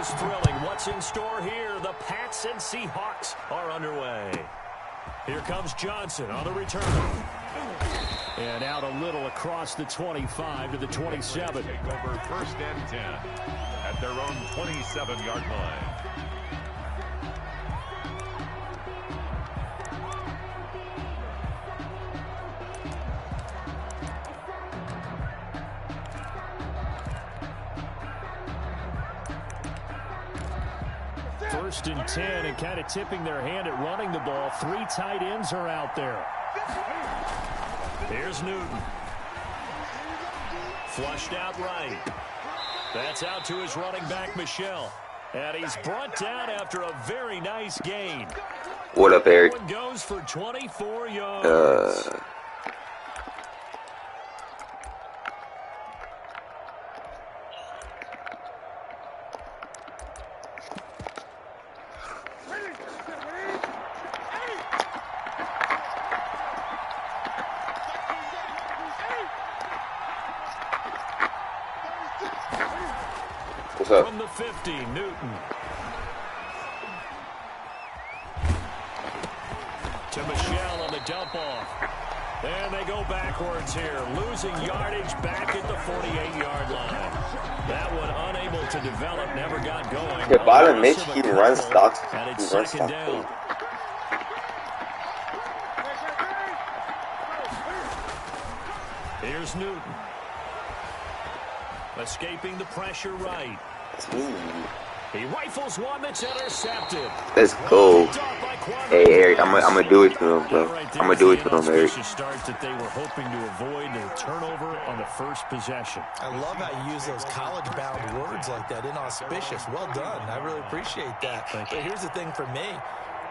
is thrilling. What's in store here? The Pats and Seahawks are underway. Here comes Johnson on the return. And out a little across the 25 to the 27. Take over 1st and 10 at their own 27-yard line. First and 10 and kind of tipping their hand at running the ball. 3 tight ends are out there. Here's Newton. Flushed out right. That's out to his running back, Michelle. And he's brought down after a very nice gain. What up, Eric? One goes for 24 yards. From the 50, Newton. To Michelle on the dump off. And they go backwards here. Losing yardage back at the 48-yard line. That one unable to develop, never got going. The bottom Mitch, he runs stocks. And it's second down. Here's Newton. Escaping the pressure right. He rifles one that's intercepted. Let's go. Hey, Eric, I'm gonna do it to him, bro. I'm gonna do it to him, Eric. Start that they were hoping to avoid the turnover on the first possession. I love how you use those college-bound words like that. Inauspicious. Well done. I really appreciate that. But here's the thing for me.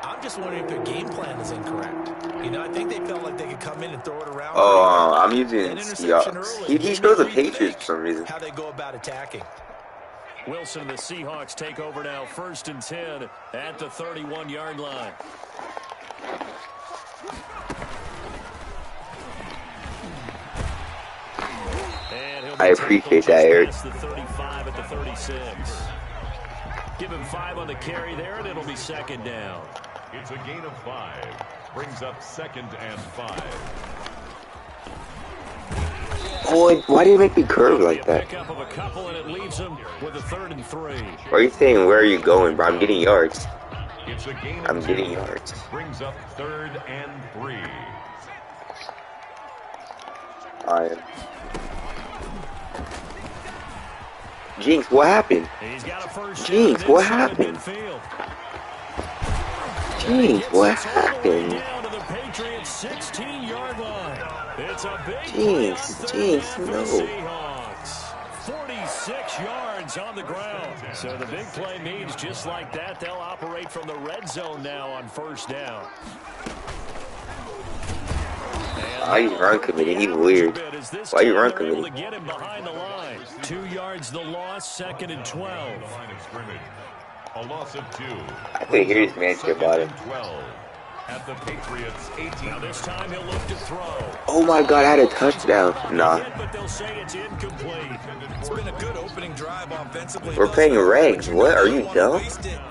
I'm just wondering if their game plan is incorrect. You know, I think they felt like they could come in and throw it around. Oh, I'm using Seahawks. He shows the Patriots for some reason. How they go about attacking. Wilson and the Seahawks take over now. 1st and 10 at the 31-yard line. I appreciate that, Eric. The 35 at the 36. Give him 5 on the carry there, and it'll be second down. It's a gain of 5. Brings up 2nd and 5. Boy, why do you make me curve like that? Pick up of a couple, and it leaves him with a 3rd and 3. Why are you saying, where are you going, bro? I'm getting yards. It's a gain I'm of getting 2. yards. Brings up 3rd and 3. I am. Jinx, what happened? Jinx, what happened? Jinx, what happened? Jinx, no. 46 yards on the ground. So the big play means just like that, they'll operate from the red zone now on 1st down. Why you run committee? He's weird. Why you run committee? 2 yards the loss, 2nd and 12. A loss of 2. I couldn't hear this man say about it. 12 at the Patriots 18. Now this time he'll look to throw. Oh my God, I had a touchdown. Nah. But they'll say it's incomplete. It's been a good opening drive offensively. We're playing regs. What? Are you dumb?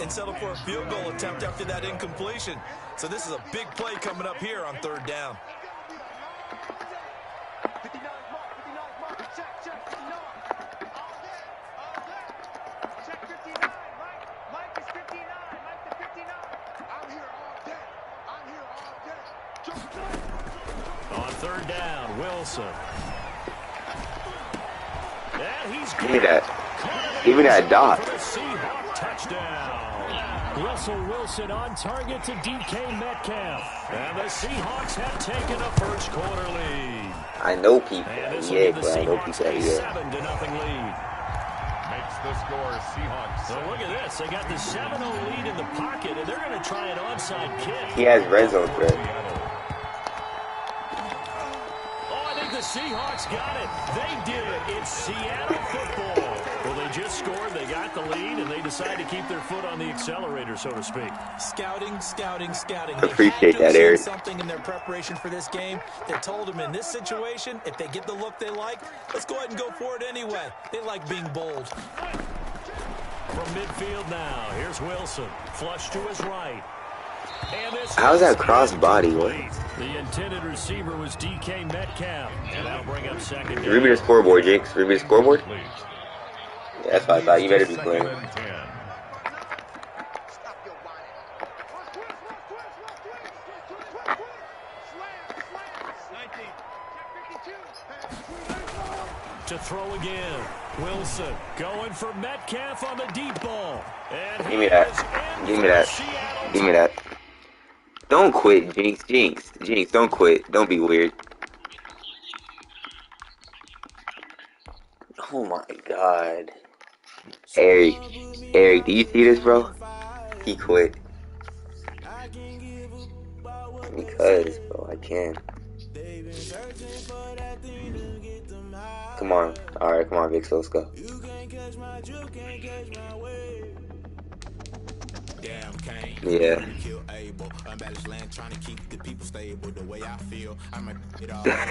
And settle for a field goal attempt after that incompletion. So this is a big play coming up here on 3rd down. On 3rd down, Wilson. Give me that. Give me that dot. Touchdown. Russell Wilson on target to DK Metcalf. And the Seahawks have taken a 1st quarter lead. I know people. Yeah, but I know people. Yeah. 7-0 lead. Makes the score Seahawks. So look at this. They got the 7-0 lead in the pocket, and they're going to try an onside kick. He has red zone threat. The Seahawks got it. They did it. It's Seattle football. Well, they just scored. They got the lead, and they decide to keep their foot on the accelerator, so to speak. Scouting. Appreciate that, Eric. Something in their preparation for this game that told them in this situation, if they get the look they like, let's go ahead and go for it anyway. They like being bold. From from midfield now. Here's Wilson. Flush to his right. How's that cross body? What? The intended receiver was DK Metcalf. And that'll bring up second down. Read me the scoreboard, Jinx. Read me the scoreboard. Yeah, that's what I thought. You better be playing. To throw again. Wilson going for Metcalf on the deep ball. And give me that. Give me that. Give me that. Don't quit, Jinx. Jinx. Jinx, don't quit. Don't be weird. Oh my god. Eric. Eric, do you see this, bro? He quit. Because, bro, I can. Come on. Alright, come on, Vic, so let's go. Yeah.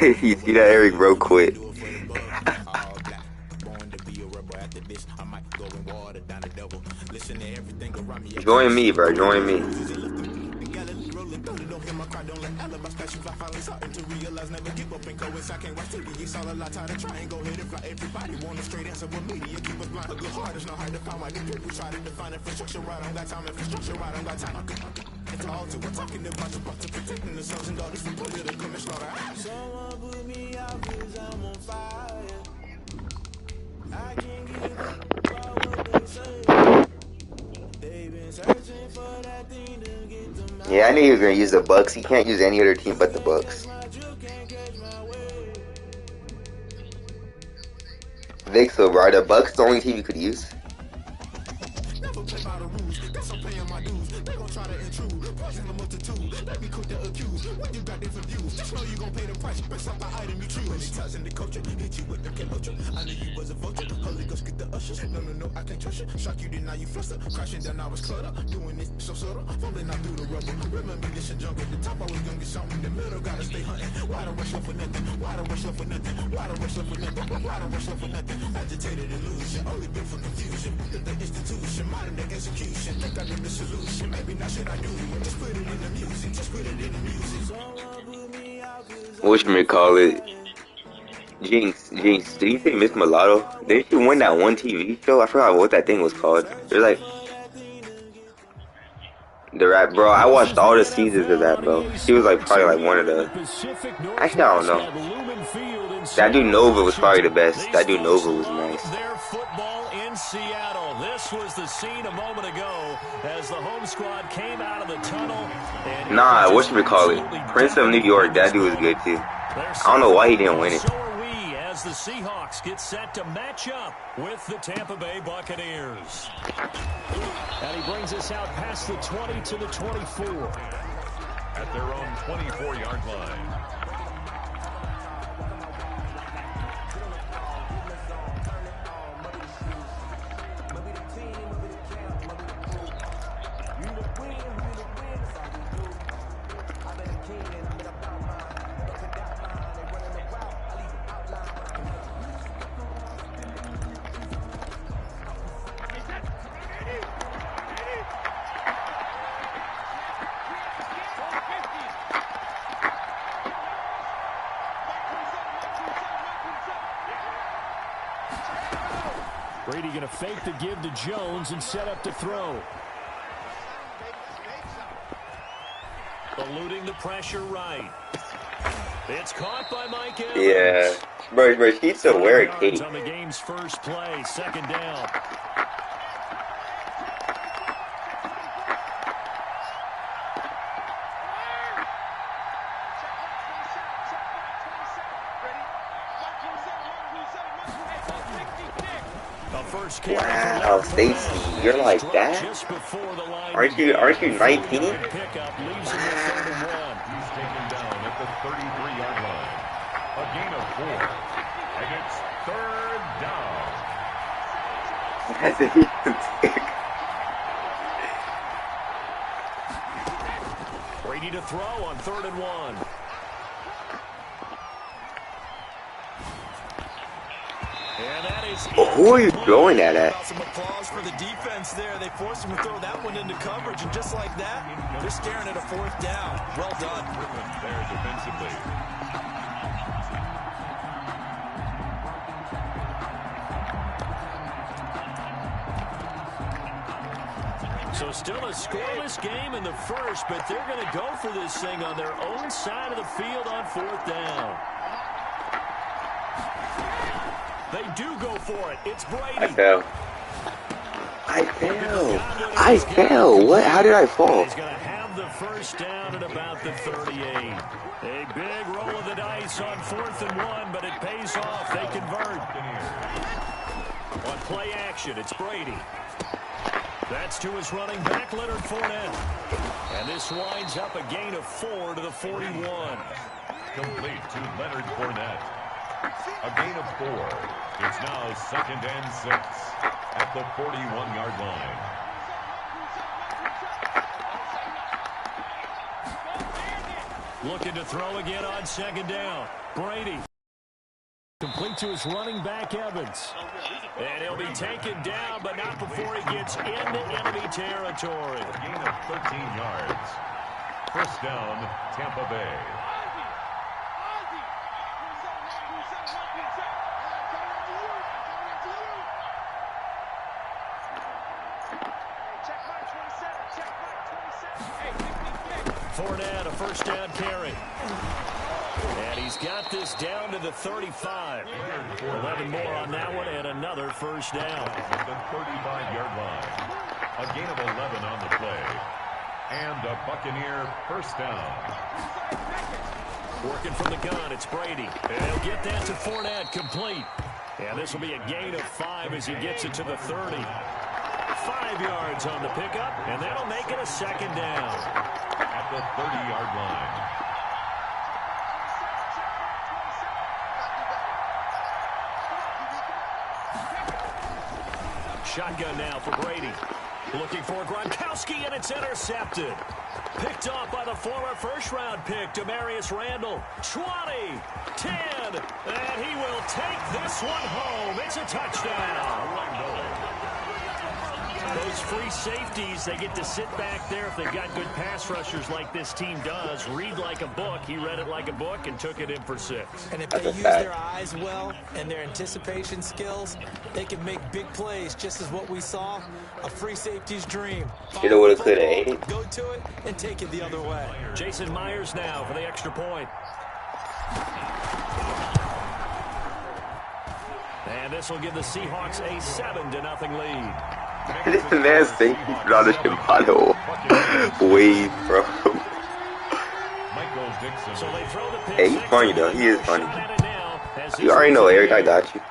You see that, Eric, bro, quit. Join me, bro, join me. Yeah, I knew he was gonna use the Bucks. He can't use any other team but the Bucks. Vic, so bro, are the Bucks the only team you could use? Whatchamacallit? Jinx, Jinx, did you say Miss Mulatto? Didn't she win that one TV show? I forgot what that thing was called. They're like the rap, bro. I watched all the seasons of that, bro. She was like probably like one of the. Actually, I don't know. That dude Nova was probably the best. That dude Nova was nice. Their football in Seattle. This was the scene a moment ago as the home squad came out of the tunnel. Nah, whatchamacallit? Prince of New York. That dude was good too. I don't know why he didn't win it. So are we as the Seahawks get set to match up with the Tampa Bay Buccaneers. And he brings us out past the 20 to the 24. At their own 24-yard line. Brady going to fake the give to Jones and set up to throw. Eluding the pressure right. It's caught by Mike Evans. Yeah. Bro, he needs to wear a cape. On the game's first play, second down. Wow, Stacy, you're like that? Aren't you 19? He's taken down at the 33-yard line. A gain of 4. And it's third down. That's a decent pick. Brady to throw on 3rd and 1. And that Who are you throwing that at? Some applause for the defense there. They forced him to throw that one into coverage, and just like that, they're staring at a 4th down. Well done. There defensively. So still a scoreless game in the first, but they're going to go for this thing on their own side of the field on 4th down. They do go for it. It's Brady. I fell. What? How did I fall? He's going to have the 1st down at about the 38. A big roll of the dice on 4th and 1, but it pays off. They convert. On play action, it's Brady. That's to his running back, Leonard Fournette. And this winds up a gain of 4 to the 41. Complete to Leonard Fournette. A gain of 4. It's now 2nd and 6 at the 41-yard line. Looking to throw again on 2nd down. Brady. Complete to his running back, Evans. And he'll be taken down, but not before he gets into enemy territory. A gain of 13 yards. 1st down, Tampa Bay. Fournette, a 1st down carry. And he's got this down to the 35. 11 more on that one, and another 1st down. At the 35-yard line. A gain of 11 on the play. And a Buccaneer 1st down. Working from the gun, it's Brady. And he'll get that to Fournette, complete. And this will be a gain of 5 as he gets it to the 30. 5 yards on the pickup, and that'll make it a 2nd down. At the 30-yard line. Shotgun now for Brady. Looking for Gronkowski, and it's intercepted. Picked off by the former 1st-round pick, Demarius Randall. 20, 10, and he will take this one home. It's a touchdown. Those free safeties, they get to sit back there if they've got good pass rushers like this team does. Read like a book. He read it like a book and took it in for 6. And if they use their eyes well and their anticipation skills, they can make big plays, just as what we saw, a free safety's dream. You know what it could have ate? Go to it and take it the other way. Jason Myers now for the extra point. And this will give the Seahawks a 7-0 lead. This man's thinking he's not a Shimano. Wait, bro. So they throw the pick. Hey, he's funny though. He is funny. You already know, Eric. I got you.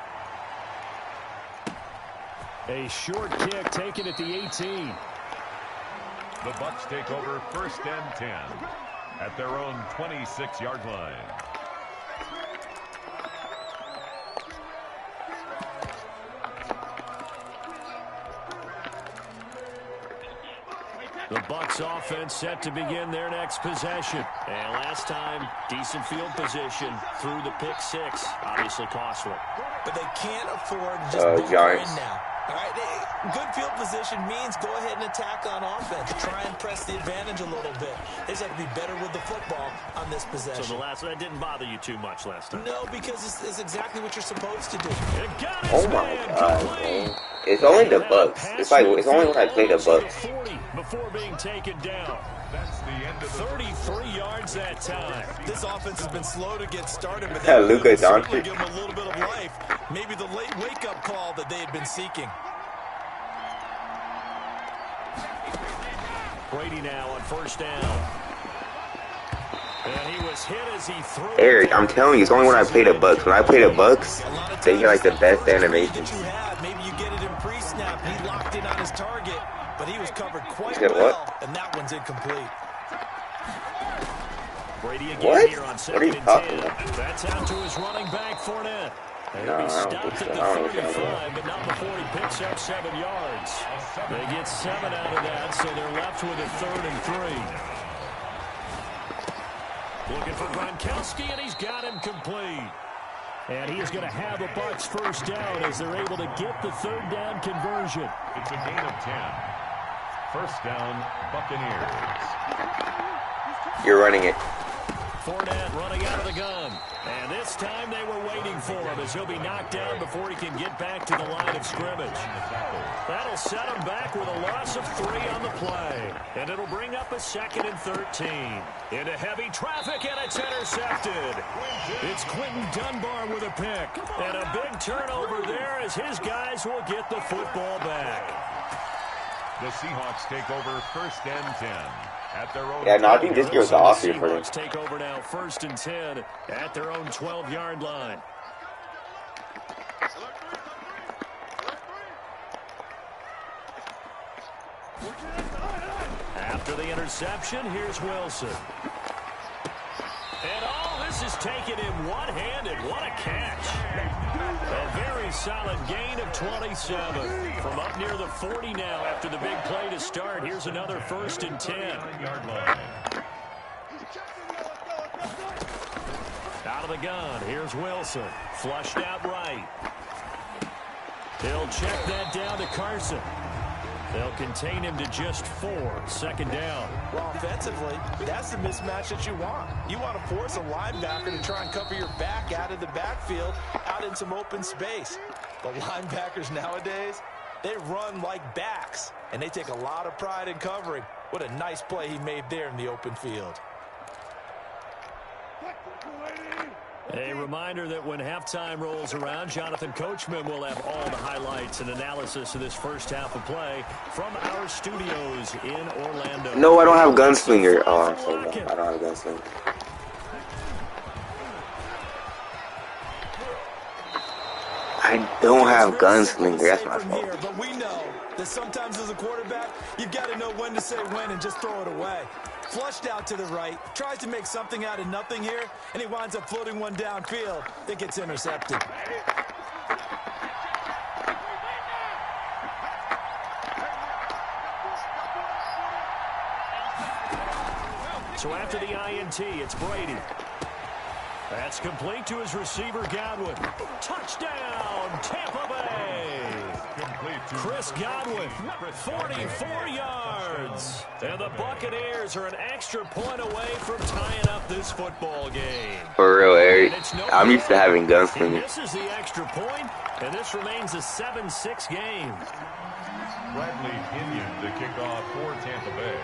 A short kick taken at the 18. The Bucs take over 1st and 10 at their own 26-yard line. The Bucs offense set to begin their next possession. And last time, decent field position through the pick 6. Obviously costly. But they can't afford to just bunker in now. All right, good field position means go ahead and attack on offense. Try and press the advantage a little bit. They just have to be better with the football on this possession. So the last one, that didn't bother you too much last time? No, because it's exactly what you're supposed to do. Oh my God, man. It's only the Bucs. It's only when I play the Bucs. Before being taken down. That's the end of 33 yards that time. This offense has been slow to get started, but Yeah, that Luka certainly Doncic. give them a little bit of life. Maybe the late wake-up call that they had been seeking. Brady now on 1st down. And he was hit as he threw. Eric, I'm telling you, it's only when I play the Bucs. When I play the Bucs, they get like the best animations. Maybe you get it in pre-snap. He locked in on his target, but he was covered quite What? well, and that one's incomplete. Brady again What? here on What are you 2nd and talking 10. about? That's out to his running back, Fournette. And he'll No, be I don't stopped think at so. the I don't think so. 35, but not before he picks up 7 yards. They get 7 out of that, so they're left with a 3rd and 3. Looking for Gronkowski, and he's got him complete. And he is going to have a Bucs first down as they're able to get the third down conversion. It's a gain of 10. First down, Buccaneers. You're running it. Fournette running out of the gun. And this time they were waiting for him as he'll be knocked down before he can get back to the line of scrimmage. That'll set him back with a loss of 3 on the play. And it'll bring up a 2nd and 13. Into heavy traffic, and it's intercepted. It's Quentin Dunbar with a pick. And a big turnover there as his guys will get the football back. The Seahawks take over first and 10. At their own Yeah, no, I think this year was the off year for them. Take over now, 1st and 10 at their own 12-yard line. After the interception, here's Wilson. And all this is taken in one-handed. What a catch. A very solid gain of 27. From up near the 40 now after the big play to start. Here's another 1st and 10. Out of the gun, here's Wilson. Flushed out right. He'll check that down to Carson. They'll contain him to just 4. 2nd down. Well, offensively, that's the mismatch that you want. You want to force a linebacker to try and cover your back out of the backfield, out in some open space. The linebackers nowadays, they run like backs, and they take a lot of pride in covering. What a nice play he made there in the open field. A reminder that when halftime rolls around, Jonathan Coachman will have all the highlights and analysis of this first half of play from our studios in Orlando. No, I don't have Gunslinger. Oh, I'm so dumb. I don't have Gunslinger. I don't have Gunslinger. That's my fault. But we know that sometimes as a quarterback, you've got to know when to say when and just throw it away. Flushed out to the right, tries to make something out of nothing here, and he winds up floating one downfield that gets intercepted. So after the INT, it's Brady. That's complete to his receiver, Godwin. Touchdown, Tampa Bay. Chris Godwin, 44 yards. And the Buccaneers are an extra point away from tying up this football game. For real, Eric. I'm used to having Gunslinger. This is the extra point, and this remains a 7-6 game. Bradley Pinion to kick off for Tampa Bay.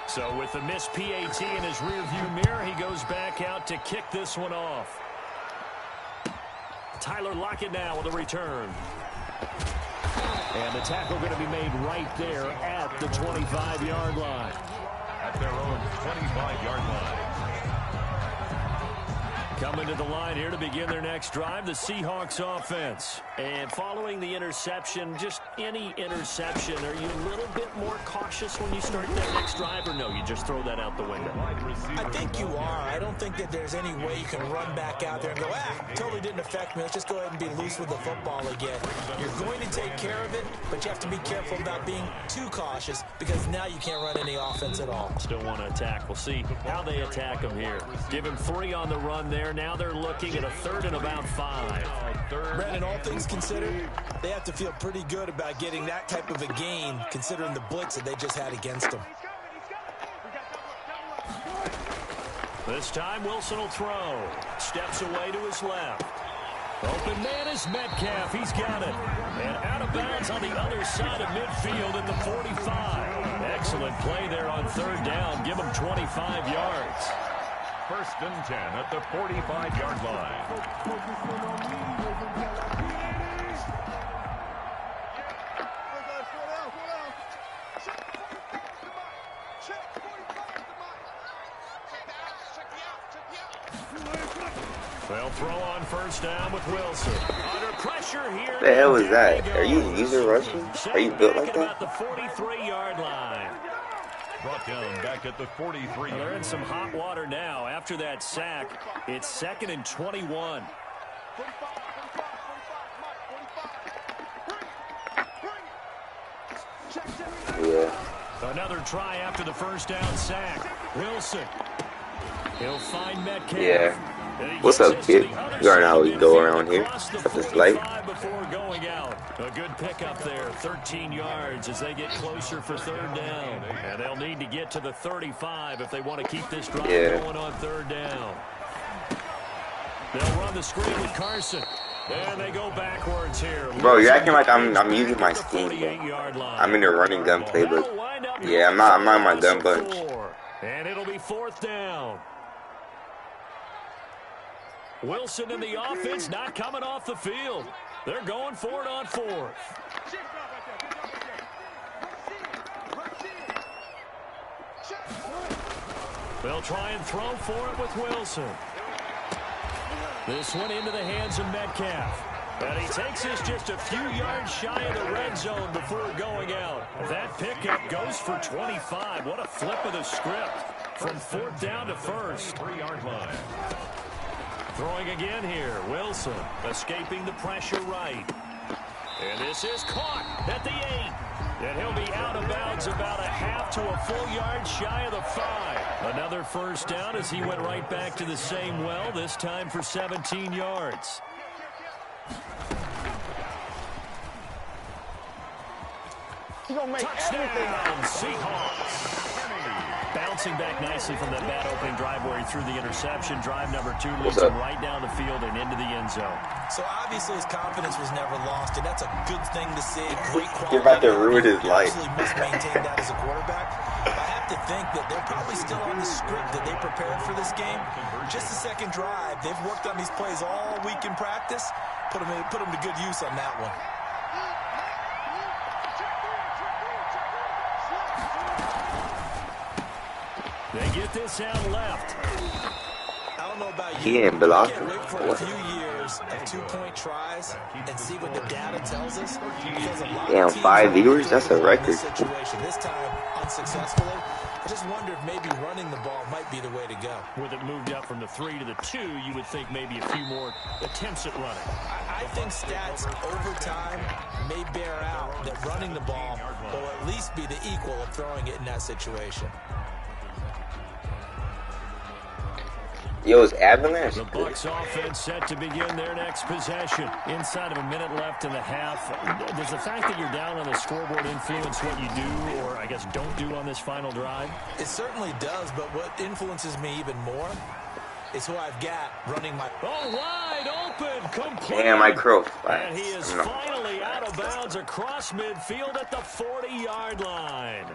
So with the missed PAT in his rearview mirror, he goes back out to kick this one off. Tyler Lockett now with a return. And the tackle going to be made right there at the 25-yard line. At their own 25-yard line. Coming to the line here to begin their next drive, the Seahawks offense. And following the interception, just any interception, are you a little bit more cautious when you start that next drive, or no, you just throw that out the window? I think you are. I don't think that there's any way you can run back out there and go, totally didn't affect me. Let's just go ahead and be loose with the football again. You're going to take care of it, but you have to be careful about being too cautious because now you can't run any offense at all. Still want to attack. We'll see how they attack him here. Give him 3 on the run there. Now they're looking at a 3rd and about 5. Brandon, all things considered, they have to feel pretty good about getting that type of a gain considering the blitz that they just had against them. This time Wilson will throw. Steps away to his left. Open man is Metcalf. He's got it. And out of bounds on the other side of midfield at the 45. Excellent play there on 3rd down. Give him 25 yards. 1st and 10 at the 45-yard line. They'll throw on 1st down with Wilson. Under pressure here. What the hell is that? Are you user rushing? Are you built like that? At the 43-yard line. Brought down back at the 43. They're in some hot water now. After that sack, it's 2nd and 21. Yeah. Another try after the 1st down sack. Wilson. He'll find Metcalf. Yeah. What's up, kid? You already know how we go around here. Up this light. Before going out. A good pickup there. 13 yards as they get closer for third down. And they'll need to get to the 35 if they want to keep this drive going on third down. They'll run the screen with Carson. And they go backwards here. Bro, you're acting like I'm using my steam, bro. I'm in a running gun playbook. Yeah, I'm not in my gun bunch. And it'll be fourth down. Wilson in the offense not coming off the field. They're going for it on fourth. They'll try and throw for it with Wilson. This one into the hands of Metcalf. And he takes us just a few yards shy of the red zone before going out. That pickup goes for 25. What a flip of the script from fourth down to first. 3-yard line. Throwing again here. Wilson escaping the pressure right. And this is caught at the 8. And he'll be out of bounds about a half to a full yard shy of the 5. Another first down as he went right back to the same well, this time for 17 yards. Touchdown, Seahawks. Bouncing back nicely from that bad opening drive where he threw the interception. Drive number 2 leads him right down the field and into the end zone. So obviously his confidence was never lost, and that's a good thing to see. Great quality. You're about to ruin his life. Must maintain that as a quarterback. I have to think that they're probably still on the script that they prepared for this game. Just the second drive. They've worked on these plays all week in practice. Put them to good use on that one. They get this out left. I don't know about you. He ain't blocked. Can't wait for a few years of 2-point tries and see what the data tells us. Damn, 5 viewers? That's a record. This time, unsuccessfully. I just wonder if maybe running the ball might be the way to go. With it moved up from the 3 to the 2, you would think maybe a few more attempts at running. I think stats over time may bear out that running the ball will at least be the equal of throwing it in that situation. Yo, is Avalanche The Bucs offense set to begin their next possession. Inside of a minute left in the half. Does the fact that you're down on the scoreboard influence what you do, or I guess don't do on this final drive? It certainly does, but what influences me even more is who I've got running my... Oh, wide open, complete. Damn, my crow. And he is finally out of bounds across midfield at the 40-yard line.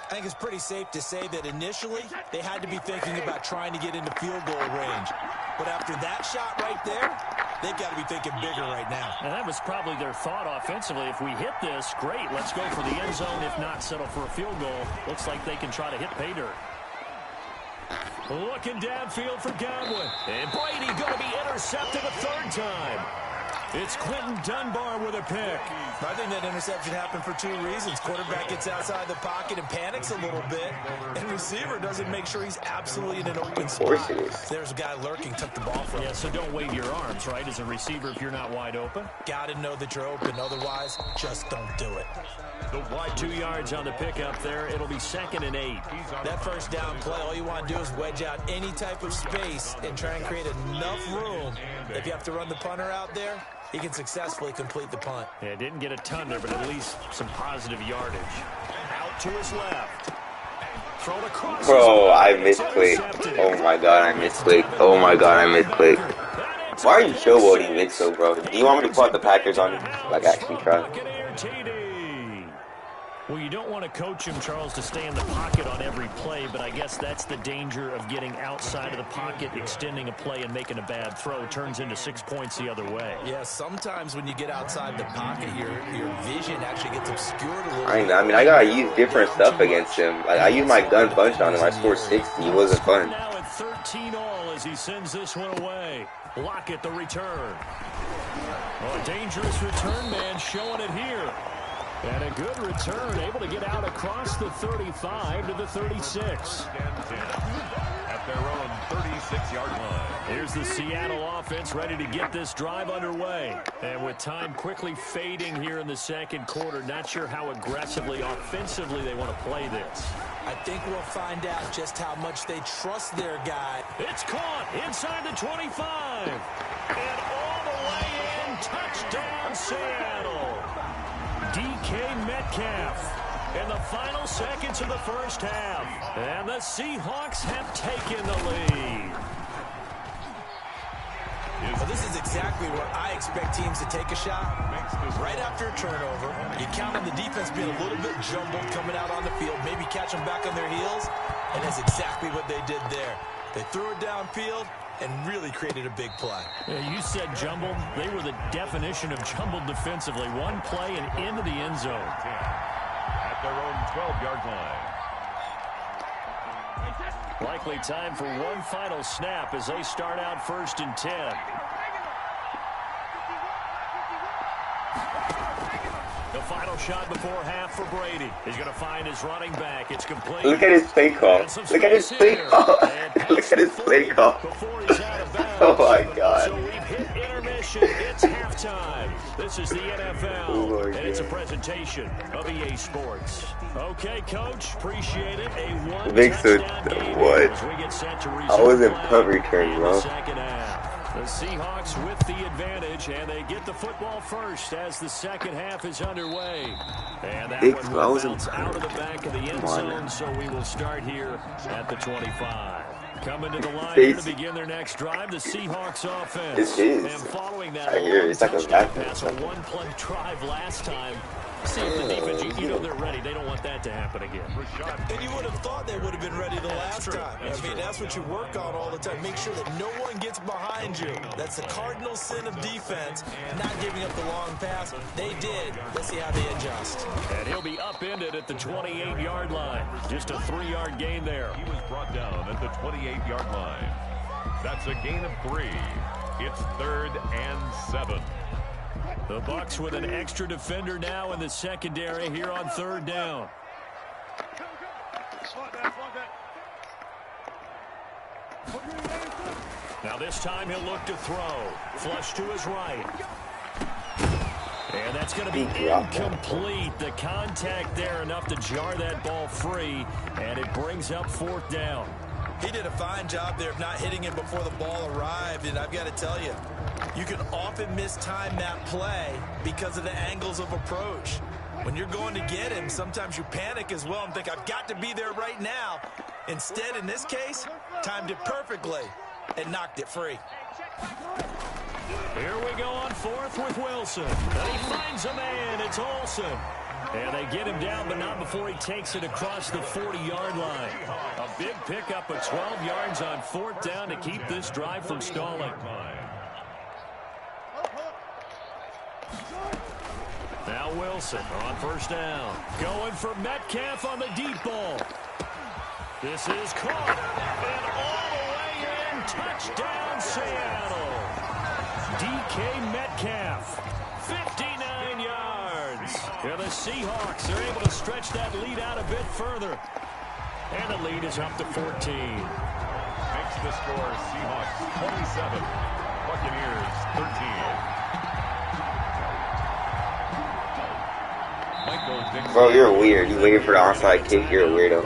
I think it's pretty safe to say that initially they had to be thinking about trying to get into field goal range. But after that shot right there, they've got to be thinking bigger right now. And that was probably their thought offensively. If we hit this, great. Let's go for the end zone. If not, settle for a field goal. Looks like they can try to hit pay dirt. Looking downfield for Godwin. And Brady going to be intercepted a third time. It's Quentin Dunbar with a pick. I think that interception happened for 2 reasons. Quarterback gets outside the pocket and panics a little bit, and receiver doesn't make sure he's absolutely in an open spot. There's a guy lurking, took the ball from him. Yeah, so don't wave your arms, right, as a receiver if you're not wide open. Got to know that you're open. Otherwise, just don't do it. The wide 2 yards on the pickup there. It'll be 2nd and 8. That first down play, all you want to do is wedge out any type of space and try and create enough room. If you have to run the punter out there, he can successfully complete the punt. Yeah, didn't get a ton there, but at least some positive yardage. Out to his left. Thrown across. Bro, I misclicked. Oh my god, I misclicked. Oh my god, I misclicked. Why are you showboating Mitchell, bro? Do you want me to call out the Packers on you? Like, actually try. Well, you don't want to coach him, Charles, to stay in the pocket on every play, but I guess that's the danger of getting outside of the pocket, extending a play, and making a bad throw. Turns into 6 points the other way. Yeah, sometimes when you get outside the pocket, your vision actually gets obscured a little bit. I mean, I gotta use different stuff against him. Like, I used my gun bunch on him. I scored 60. It wasn't fun. Now at 13 all as he sends this one away. Lockett the return. Oh, a dangerous return man showing it here. And a good return, able to get out across the 35 to the 36. At their own 36-yard line. Here's the Seattle offense ready to get this drive underway. And with time quickly fading here in the second quarter, not sure how aggressively, offensively they want to play this. I think we'll find out just how much they trust their guy. It's caught inside the 25. And all the way in, touchdown Seattle. DK Metcalf in the final seconds of the first half. And the Seahawks have taken the lead. Well, this is exactly where I expect teams to take a shot. Right after a turnover, you count on the defense being a little bit jumbled coming out on the field, maybe catch them back on their heels, and that's exactly what they did there. They threw it downfield and really created a big play. Yeah, you said jumbled. They were the definition of jumbled defensively. One play and into the end zone. At their own 12-yard line. Likely time for one final snap as they start out 1st and 10. The final shot before half for Brady. He's going to find his running back. It's complete. Look at his play call. Look at his play call. Look at his play call. Oh my God. So we've hit intermission. It's halftime. This is the NFL, and it's a presentation of EA Sports. Okay, Coach, appreciate it. A one-touchdown game what? as we get set to resume I was in play punt return, in bro. the second half. The Seahawks with the advantage, and they get the football first as the second half is underway. And that one will bounce out of the back of the end zone, so we will start here at the 25. Coming to the line here to begin their next drive, the Seahawks offense. And following that, it's like a pass, a one-play drive last time. See if the defense, you know they're ready. They don't want that to happen again. And you would have thought they would have been ready the last time. I mean, that's what you work on all the time. Make sure that no one gets behind you. That's the cardinal sin of defense, not giving up the long pass. They did. Let's see how they adjust. And he'll be upended at the 28-yard line. Just a 3-yard gain there. He was brought down at the 28-yard line. That's a gain of 3. It's 3rd and 7. The Bucs with an extra defender now in the secondary here on 3rd down. Now this time he'll look to throw. Flush to his right. And that's going to be incomplete. The contact there enough to jar that ball free, and it brings up 4th down. He did a fine job there of not hitting him before the ball arrived, and I've got to tell you, you can often mistime that play because of the angles of approach. When you're going to get him, sometimes you panic as well and think, I've got to be there right now. Instead, in this case, timed it perfectly and knocked it free. Here we go on 4th with Wilson. And he finds a man. It's Olsen. And they get him down, but not before he takes it across the 40-yard line. A big pickup of 12 yards on 4th down to keep this drive from stalling. Now Wilson on 1st down. Going for Metcalf on the deep ball. This is caught. And all the way in. Touchdown, Seattle. DK Metcalf. 59 yards. And the Seahawks are able to stretch that lead out a bit further. And the lead is up to 14. Makes the score Seahawks 27. Buccaneers 13. Bro, you're weird. You waiting for the onside kick. You're a weirdo.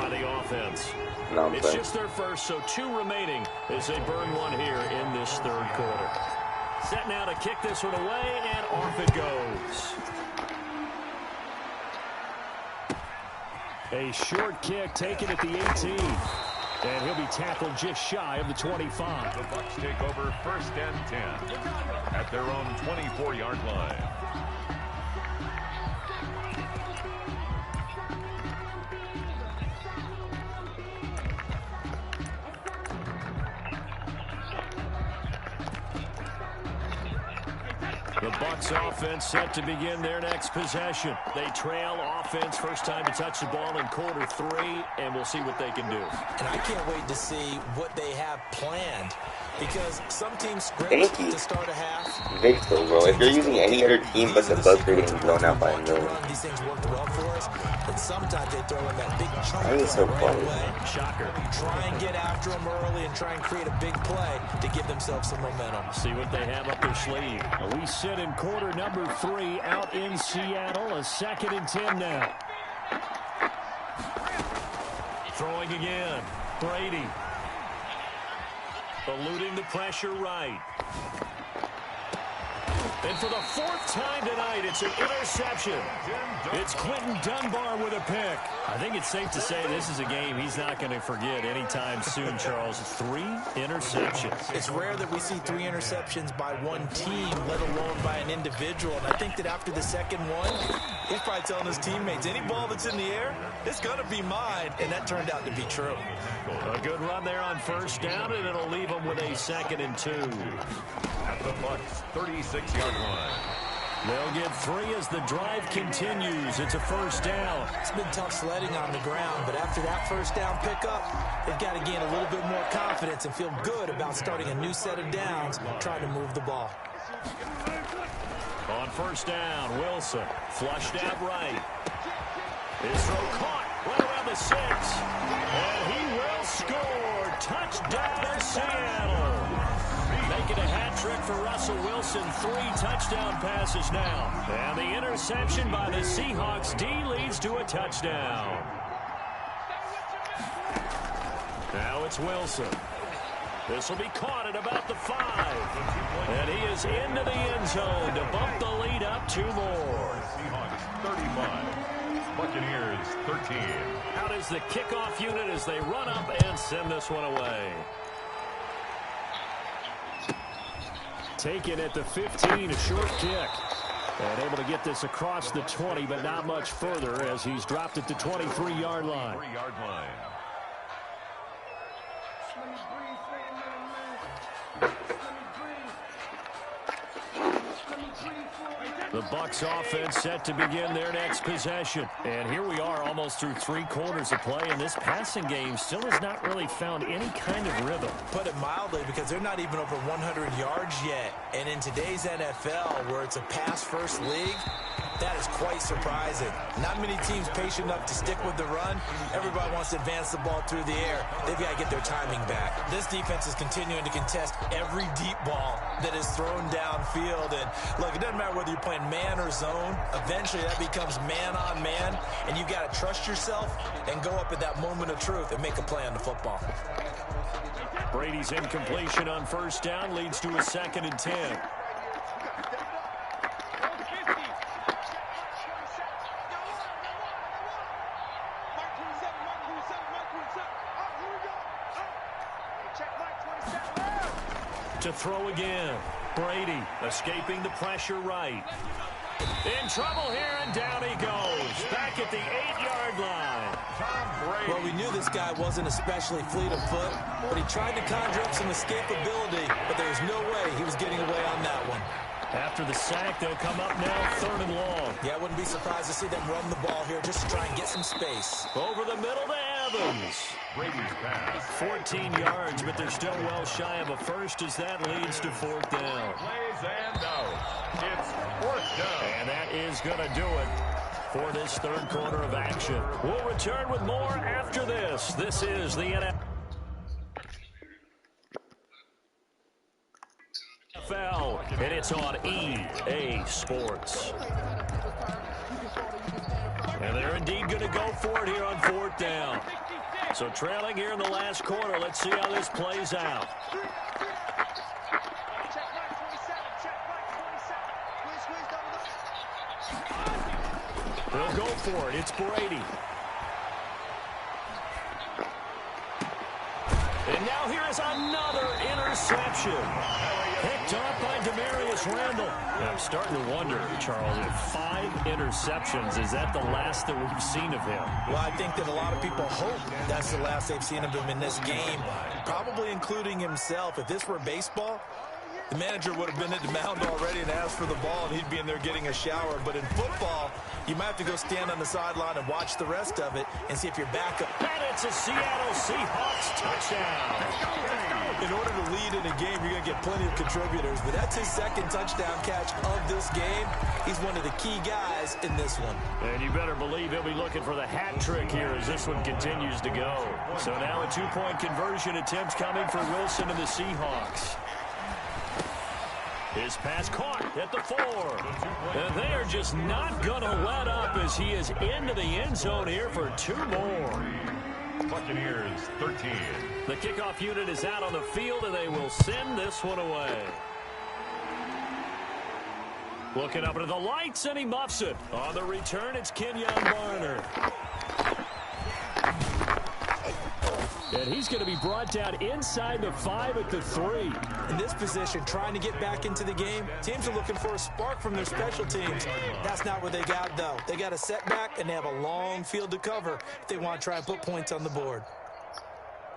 No, I'm it's just their first, so 2 remaining as they burn one here in this 3rd quarter. Set now to kick this one away, and off it goes. A short kick taken at the 18. And he'll be tackled just shy of the 25. The Bucs take over 1st and 10 at their own 24-yard line. The Bucs offense set to begin their next possession. They trail offense, first time to touch the ball in quarter 3, and we'll see what they can do. And I can't wait to see what they have planned, because some teams script to start a half. Victor, bro. If you're using any other team but the Bucs, you're getting blown out by a million. These things worked well for us, and sometimes they throw in that big chunk That is so funny. away. Shocker. Try and get after them early and try and create a big play to give themselves some momentum. See what they have up their sleeve. We sit in quarter number 3 out in Seattle. A 2nd and 10 now. Throwing again. Brady. Eluding the pressure right. And for the 4th time tonight, it's an interception. It's Quentin Dunbar with a pick. I think it's safe to say this is a game he's not going to forget anytime soon, Charles. 3 interceptions. It's rare that we see 3 interceptions by one team, let alone by an individual. And I think that after the second one, he's probably telling his teammates, any ball that's in the air, it's going to be mine. And that turned out to be true. A good run there on first down, and it'll leave them with a 2nd and 2. At the Bucs' 36-yard line. They'll get 3 as the drive continues. It's a first down. It's been tough sledding on the ground, but after that first down pickup, they've got to gain a little bit more confidence and feel good about starting a new set of downs, trying to move the ball. On first down, Wilson flushed out right. His throw caught right around the 6. And he will score. Touchdown, Seattle. Making a hat trick for Russell Wilson. 3 touchdown passes now. And the interception by the Seahawks D leads to a touchdown. Now it's Wilson. This will be caught at about the 5. And he is into the end zone to bump the lead up 2 more. Seahawks 35, Buccaneers 13. Out is the kickoff unit as they run up and send this one away. Taken at the 15, a short kick. And able to get this across the 20, but not much further as he's dropped at the 23-yard line. 3-yard line. The Bucs offense set to begin their next possession. And here we are almost through 3 quarters of play, and this passing game still has not really found any kind of rhythm. Put it mildly, because they're not even over 100 yards yet. And in today's NFL, where it's a pass-first league, that is quite surprising. Not many teams patient enough to stick with the run. Everybody wants to advance the ball through the air. They've got to get their timing back. This defense is continuing to contest every deep ball that is thrown downfield. And look, it doesn't matter whether you're playing man or zone. Eventually that becomes man on man, and you got to trust yourself and go up at that moment of truth and make a play on the football. Brady's incompletion on first down leads to a 2nd and 10. To throw again. Brady escaping the pressure right. In trouble here, and down he goes. Back at the 8-yard line. Tom Brady. Well, we knew this guy wasn't especially fleet of foot, but he tried to conjure up some escapability, but there was no way he was getting away on that one. After the sack, they'll come up now 3rd and long. Yeah, I wouldn't be surprised to see them run the ball here just to try and get some space. Over the middle to Evans. Brady's pass. 14 yards, but they're still well shy of a first as that leads to 4th down. Plays and out. It's 4th down. And that is going to do it for this 3rd quarter of action. We'll return with more after this. This is the NFL, and it's on EA Sports. And they're indeed going to go for it here on 4th down. So trailing here in the last quarter. Let's see how this plays out. They'll go for it. It's Brady. And now here is another interception. Picked up by Demarius Randall. And I'm starting to wonder, Charles, if 5 interceptions, is that the last that we've seen of him? Well, I think that a lot of people hope that's the last they've seen of him in this game, probably including himself. If this were baseball, The manager would have been at the mound already and asked for the ball, and he'd be in there getting a shower. But in football, you might have to go stand on the sideline and watch the rest of it and see if you're back up. And it's a Seattle Seahawks touchdown. In order to lead in a game, you're going to get plenty of contributors. But that's his second touchdown catch of this game. He's one of the key guys in this one. And you better believe he'll be looking for the hat trick here as this one continues to go. So now a two-point conversion attempt coming for Wilson and the Seahawks. His pass caught at the 4. And they are just not going to let up as he is into the end zone here for 2 more. Buccaneers 13. The kickoff unit is out on the field, and they will send this one away. Looking up into the lights, and he muffs it. On the return, it's Kenyon Barner. And he's going to be brought down inside the 5 at the 3. In this position, trying to get back into the game, teams are looking for a spark from their special teams. That's not what they got, though. They got a setback, and they have a long field to cover if they want to try and put points on the board.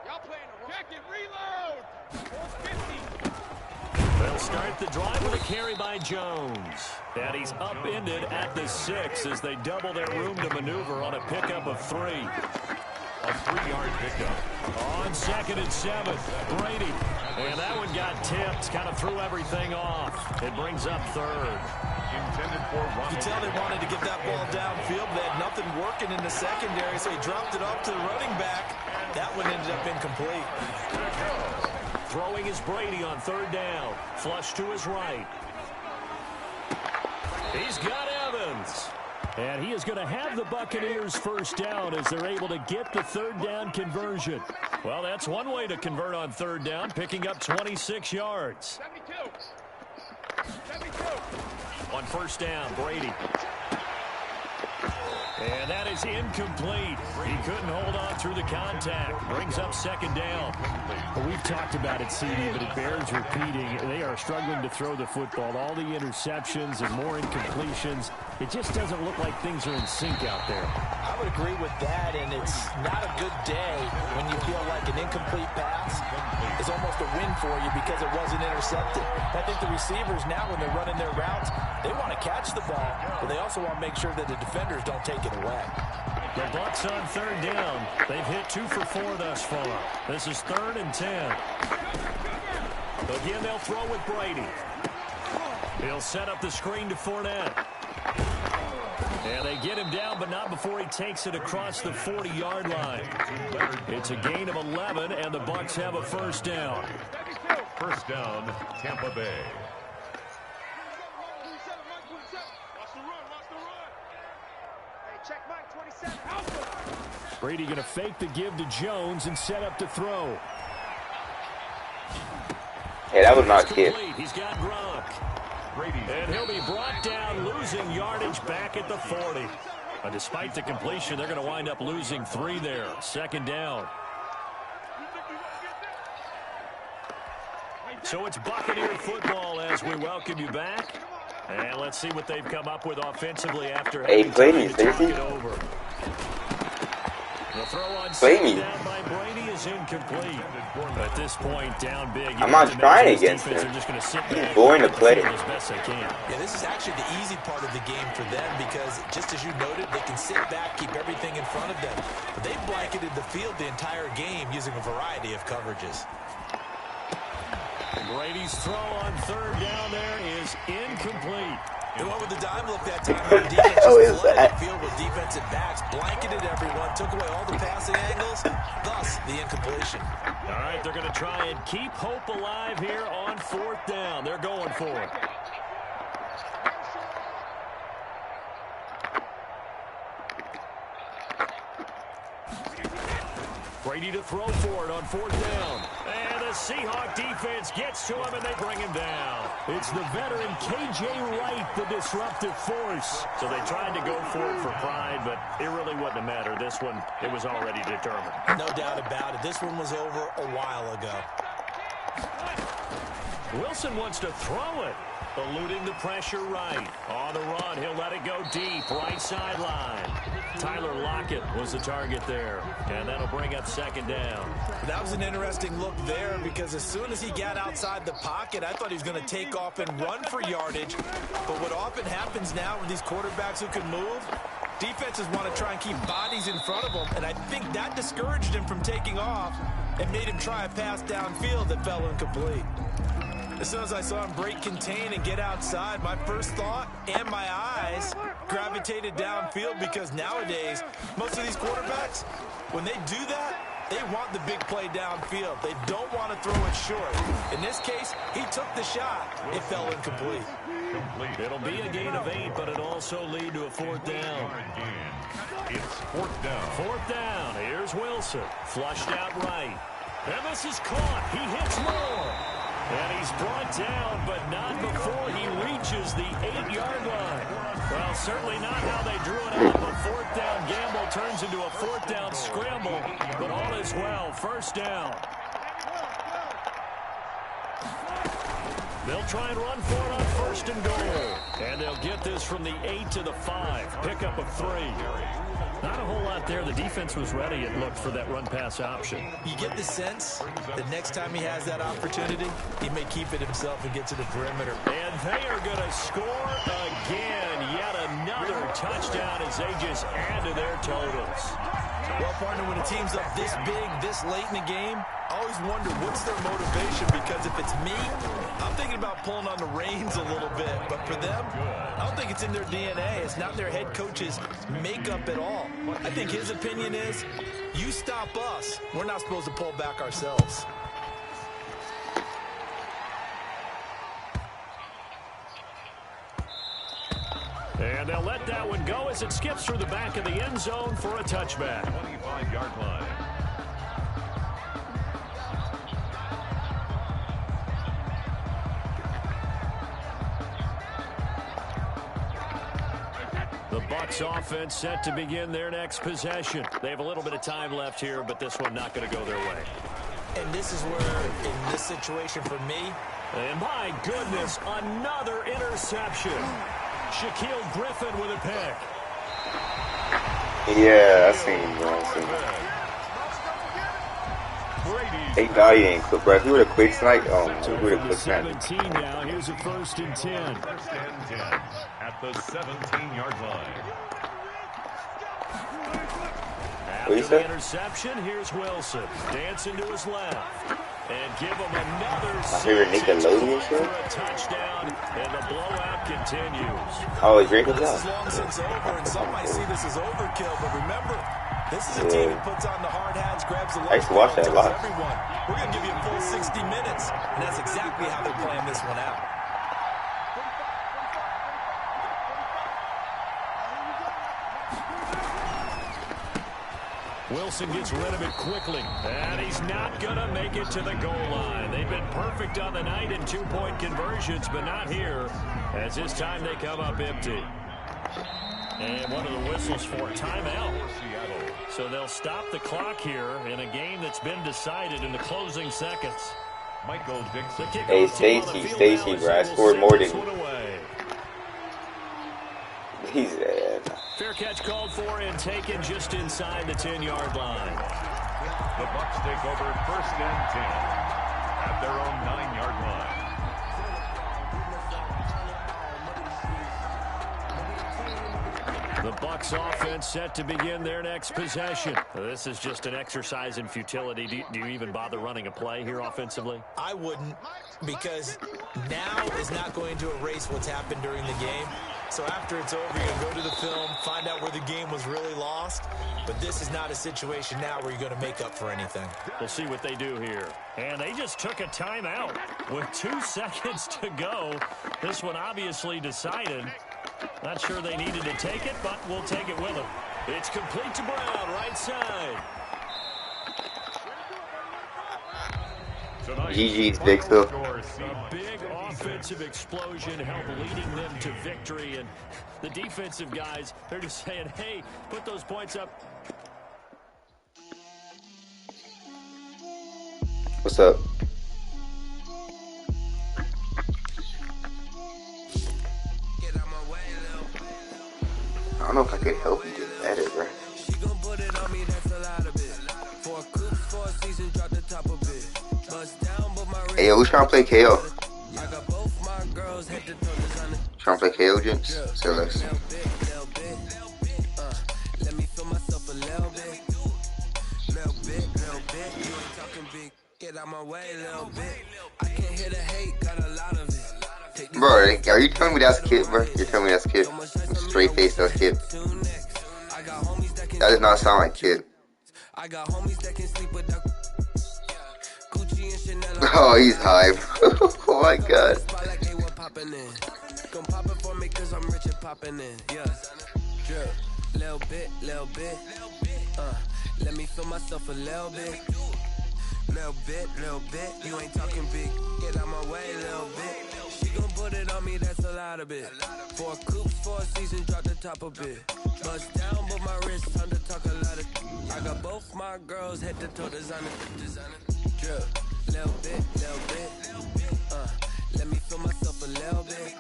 Y'all playing a jacket reload. 450. They'll start the drive with a carry by Jones. And he's upended at the 6 as they double their room to maneuver on a pickup of 3. A 3-yard pickup. On 2nd and 7, Brady. And that one got tipped, kind of threw everything off. It brings up 3rd. Intended for Ronald. You can tell they wanted to get that ball downfield. They had nothing working in the secondary, so he dropped it off to the running back. That one ended up incomplete. Throwing is Brady on 3rd down. Flush to his right. He's got Evans. And he is going to have the Buccaneers first down as they're able to get the 3rd down conversion. Well, that's one way to convert on 3rd down, picking up 26 yards. 72. On 1st down, Brady. And that is incomplete. He couldn't hold on through the contact. Brings up 2nd down. Well, we've talked about it, CD, but it bears repeating. They are struggling to throw the football. All the interceptions and more incompletions. It just doesn't look like things are in sync out there. I would agree with that, and it's not a good day when you feel like an incomplete pass is almost a win for you because it wasn't intercepted. I think the receivers now, when they're running their routes, they want to catch the ball, but they also want to make sure that the defenders don't take it away. The Bucs on 3rd down. They've hit 2 for 4 thus far. This is 3rd and 10. Again, they'll throw with Brady. He'll set up the screen to Fournette. And they get him down, but not before he takes it across the 40-yard line. It's a gain of 11, and the Bucs have a 1st down. 1st down, Tampa Bay. Check Mike 27. Brady going to fake the give to Jones and set up to throw. Hey, that was not kid. He's got Gronk. And he'll be brought down, losing yardage back at the 40. Despite the completion, they're going to wind up losing 3 there. 2nd down. So it's Buccaneer football as we welcome you back. And let's see what they've come up with offensively after having Brady, to talk it over. The throw on Brady. down by Brady is incomplete. At this point, down big. I'm not trying against him. He's boring to play. As best they can. Yeah, this is actually the easy part of the game for them because, just as you noted, they can sit back, keep everything in front of them. But they've blanketed the field the entire game using a variety of coverages. Brady's throw on 3rd down there is incomplete. They went with the dime look that time. The defense just flooded the field with defensive backs, blanketed everyone, took away all the passing angles, thus the incompletion. All right, they're going to try and keep hope alive here on 4th down. They're going for it. Brady to throw for it on 4th down. And the Seahawk defense gets to him, and they bring him down. It's the veteran K.J. Wright, the disruptive force. So they tried to go for it for pride, but it really wouldn't have mattered. This one, it was already determined. No doubt about it. This one was over a while ago. Wilson wants to throw it. Eluding the pressure right. On the run, he'll let it go deep. Right sideline. Tyler Lockett was the target there. And that'll bring up second down. That was an interesting look there because as soon as he got outside the pocket, I thought he was going to take off and run for yardage. But what often happens now with these quarterbacks who can move, defenses want to try and keep bodies in front of them. And I think that discouraged him from taking off and made him try a pass downfield that fell incomplete. As soon as I saw him break contain and get outside, my first thought and my eyes gravitated downfield because nowadays, most of these quarterbacks, when they do that, they want the big play downfield. They don't want to throw it short. In this case, he took the shot. It fell incomplete. It'll be a gain of 8, but it'll also lead to a fourth down. It's fourth down. Fourth down. Here's Wilson. Flushed out right. And this is caught. He hits more. And he's brought down, but not before he reaches the 8-yard line. Well, certainly not how they drew it up. A fourth down gamble turns into a fourth down scramble, but all is well. First down. They'll try and run for it on first and goal. And they'll get this from the 8 to the 5. Pickup of 3. Not a whole lot there. The defense was ready, it looked, for that run-pass option. You get the sense that next time he has that opportunity, he may keep it himself and get to the perimeter. And they are going to score again. Yet another touchdown as they just add to their totals. Well, partner, when a team's up this big, this late in the game, I always wonder what's their motivation, because if it's me, I'm thinking about pulling on the reins a little bit. But for them, I don't think it's in their DNA. It's not their head coach's makeup at all. I think his opinion is, you stop us, we're not supposed to pull back ourselves. And they'll let that one go as it skips through the back of the end zone for a touchback. 25-yard line. The Bucs offense set to begin their next possession. They have a little bit of time left here, but this one not going to go their way. And this is where, in this situation for me, and my goodness, another interception. Shaquille Griffin with a pick. Yeah, I seen him. Hey, value ain't quick, bro. If he would have quick snipe, oh, he would have quick snipe. 17 now. Here's a 1st and 10. First and 10 at the 17-yard line. After the interception, here's Wilson. Dancing to his left. And give him another my favorite Nickelodeon show? for a touchdown, and the blowout continues. Oh, it's great to this is long since over, and some might see this as overkill, but remember, this is a team that puts on the hard hats, grabs the I used to watch that a lot. Everyone. We're going to give you a full 60 minutes, and that's exactly how they're playing this one out. Wilson gets rid of it quickly, and he's not going to make it to the goal line. They've been perfect on the night in two-point conversions, but not here, as this time they come up empty. And one of the whistles for a timeout. So they'll stop the clock here in a game that's been decided in the closing seconds. Michael Dixon. Hey, Stacy, bro, I scored more than he's fair catch called for and taken just inside the 10-yard line. The Bucs take over 1st and 10 at their own 9-yard line. The Bucs offense set to begin their next possession. This is just an exercise in futility. Do you even bother running a play here offensively? I wouldn't, because now is not going to erase what's happened during the game. So after it's over, you're going to go to the film, find out where the game was really lost. But this is not a situation now where you're going to make up for anything. We'll see what they do here. And they just took a timeout with 2 seconds to go. This one obviously decided. Not sure they needed to take it, but we'll take it with them. It's complete to Brown, right side. GG's big stuff. A big offensive explosion helped leading them to victory, and the defensive guys, they're just saying, hey, put those points up. What's up? don't know if I could help him get better, bro. Hey, yo, who's trying to play KO? Trying to play KO, Jinx? Say less. Bro, are you telling me that's Kid, bro? You're telling me that's Kid? Straight face, that's Kid. That does not sound like Kid. Oh, he's high. Oh my god. Let me feel myself a little bit. Little bit. You ain't talking big. Get out my way, little bit. She gon' put it on me, that's a lot of bit. 4 coops, 4 seasons, drop the top a bit. Bust down, but my wrist, time to talk a lot of. I got both my girls head to toe, designer. Drip. Little bit. Let me feel myself a little bit.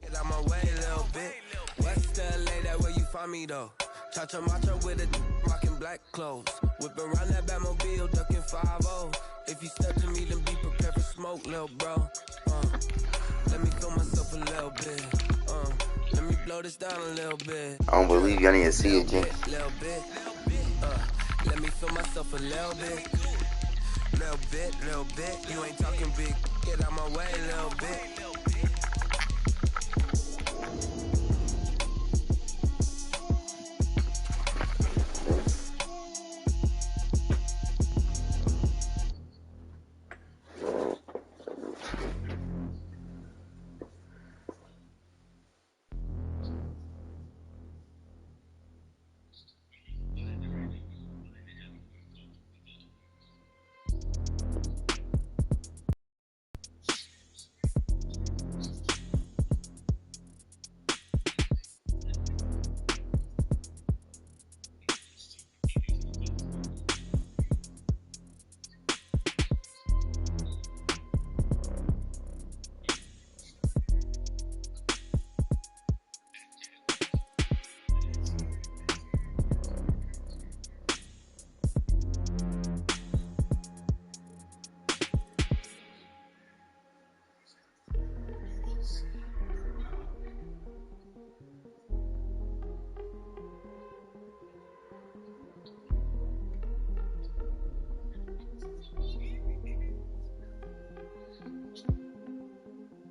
Get out my way, little bit. West LA, that where you find me though. Cha-cha macha with a rockin' black clothes. Whip around that Batmobile, ducking 5-0. If you step to me, then be prepared for smoke, little bro. Let me feel myself a little bit. Let me blow this down a little bit. I don't believe y'all need to see it, Jinx. Little bit. Let me feel myself a little bit. Little bit. You ain't talking big. Get out my way, little bit.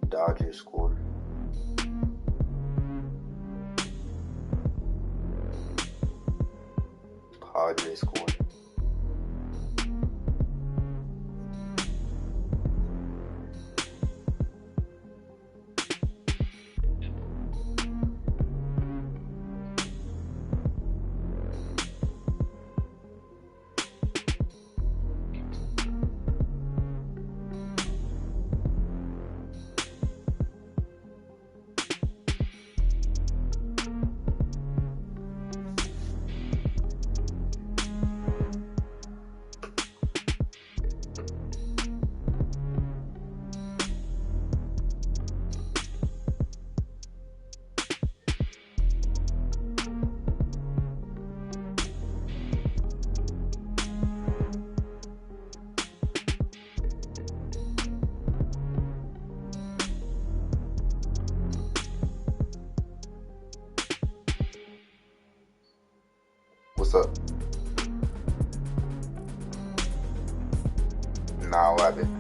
Dodgers scored. Padres scored. What's up? Nah, what happened?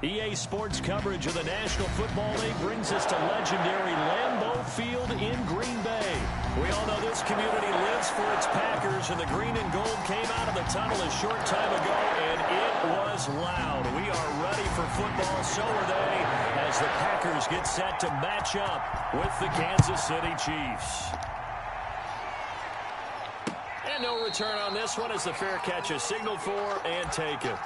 EA Sports coverage of the National Football League brings us to legendary Lambeau Field in Green Bay. We all know this community lives for its Packers, and the green and gold came out of the tunnel a short time ago, and it was loud. We are ready for football, so are they, as the Packers get set to match up with the Kansas City Chiefs. And no return on this one as the fair catch is signaled for and taken.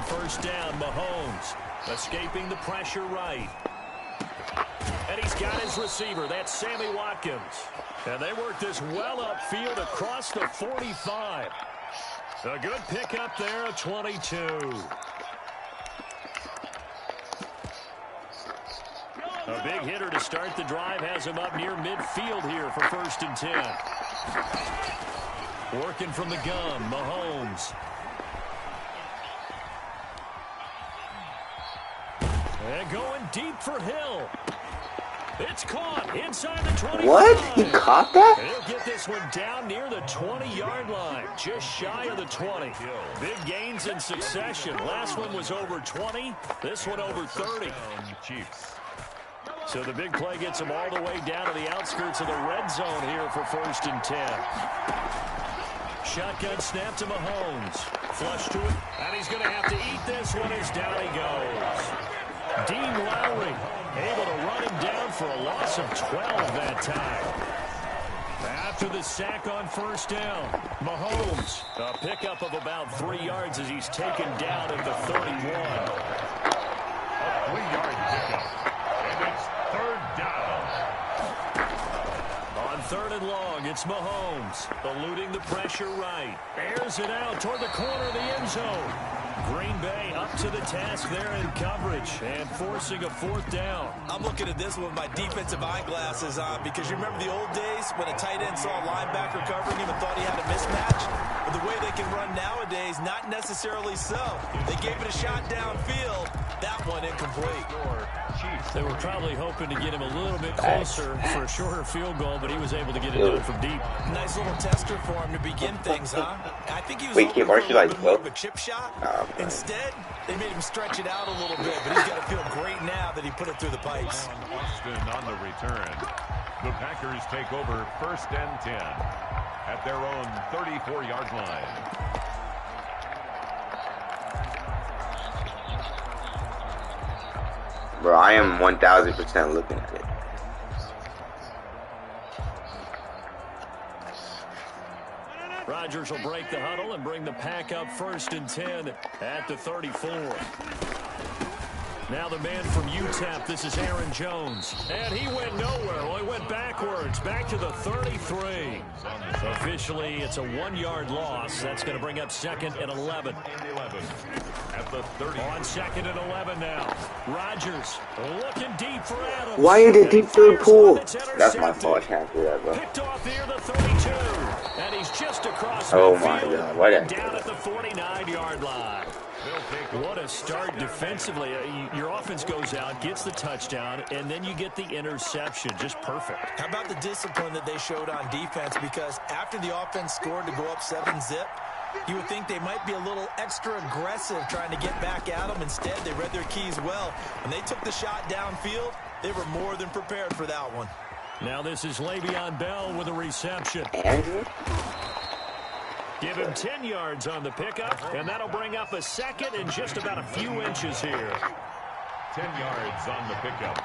First down, Mahomes escaping the pressure right. And he's got his receiver. That's Sammy Watkins. And they work this well upfield across the 45. A good pickup there at 22. A big hitter to start the drive has him up near midfield here for 1st and 10. Working from the gun, Mahomes. And going deep for Hill. It's caught inside the 20. What? He caught that? He'll get this one down near the 20-yard line, just shy of the 20. Big gains in succession. Last one was over 20. This one over 30. Chiefs. So the big play gets him all the way down to the outskirts of the red zone here for 1st and 10. Shotgun snap to Mahomes. Flush to it, and he's going to have to eat this one as down he goes. Dean Lowry able to run him down for a loss of 12 that time. After the sack on 1st down, Mahomes, a pickup of about 3 yards as he's taken down at the 31. A 3-yard pickup, and it's 3rd down. On 3rd and long, it's Mahomes, eluding the pressure right. Airs it out toward the corner of the end zone. Green Bay up to the task there in coverage and forcing a 4th down. I'm looking at this with my defensive eyeglasses on because you remember the old days when a tight end saw a linebacker covering him and thought he had a mismatch? But the way they can run nowadays, not necessarily so. They gave it a shot downfield. That one incomplete. They were probably hoping to get him a little bit closer for a shorter field goal, but he was able to get it done from deep. Nice little tester for him to begin things, huh? I think he was Wait, hoping Kim, aren't for you a like little bit more of a chip shot. Oh, Instead, they made him stretch it out a little bit, but he's got to feel great now that he put it through the pipes. Austin on the return. The Packers take over 1st and 10 at their own 34-yard line. Bro, I am 1,000% looking at it. Rodgers will break the huddle and bring the pack up 1st and 10 at the 34. Now the man from UTEP, this is Aaron Jones. And he went nowhere. Well, he went backwards, back to the 33. Officially, it's a 1-yard loss. That's going to bring up 2nd and 11. At the 30. On 2nd and 11 now. Rodgers looking deep for Adams. Why in the deep third pool? That's my fault. I can't do that, bro. Picked off near the 32. And he's just across Oh midfield, my God. Why did I do down that? at the 49-yard line. What a start defensively. Your offense goes out, gets the touchdown, and then you get the interception. Just perfect. How about the discipline that they showed on defense? Because after the offense scored to go up 7-zip, you would think they might be a little extra aggressive trying to get back at them. Instead, they read their keys well. When they took the shot downfield, they were more than prepared for that one. Now this is Le'Veon Bell with a reception. Andrew? Give him 10 yards on the pickup, and that'll bring up a 2nd and just about a few inches here. 10 yards on the pickup.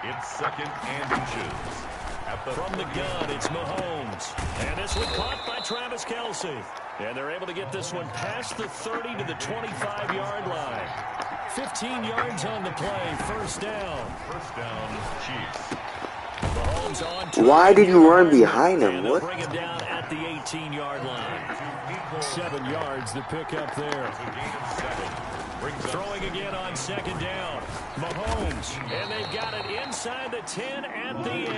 It's 2nd and inches. From the gun, it's Mahomes. And this one caught by Travis Kelce. And they're able to get this one past the 30 to the 25-yard line. 15 yards on the play. First down. First down, Chiefs. Mahomes on Why did you run behind him? and they'll What? bring him down at the 18-yard line. 7 yards the pickup there. It's a gain of 7. Brings up Throwing again on second down. Mahomes, and they've got it inside the 10 at the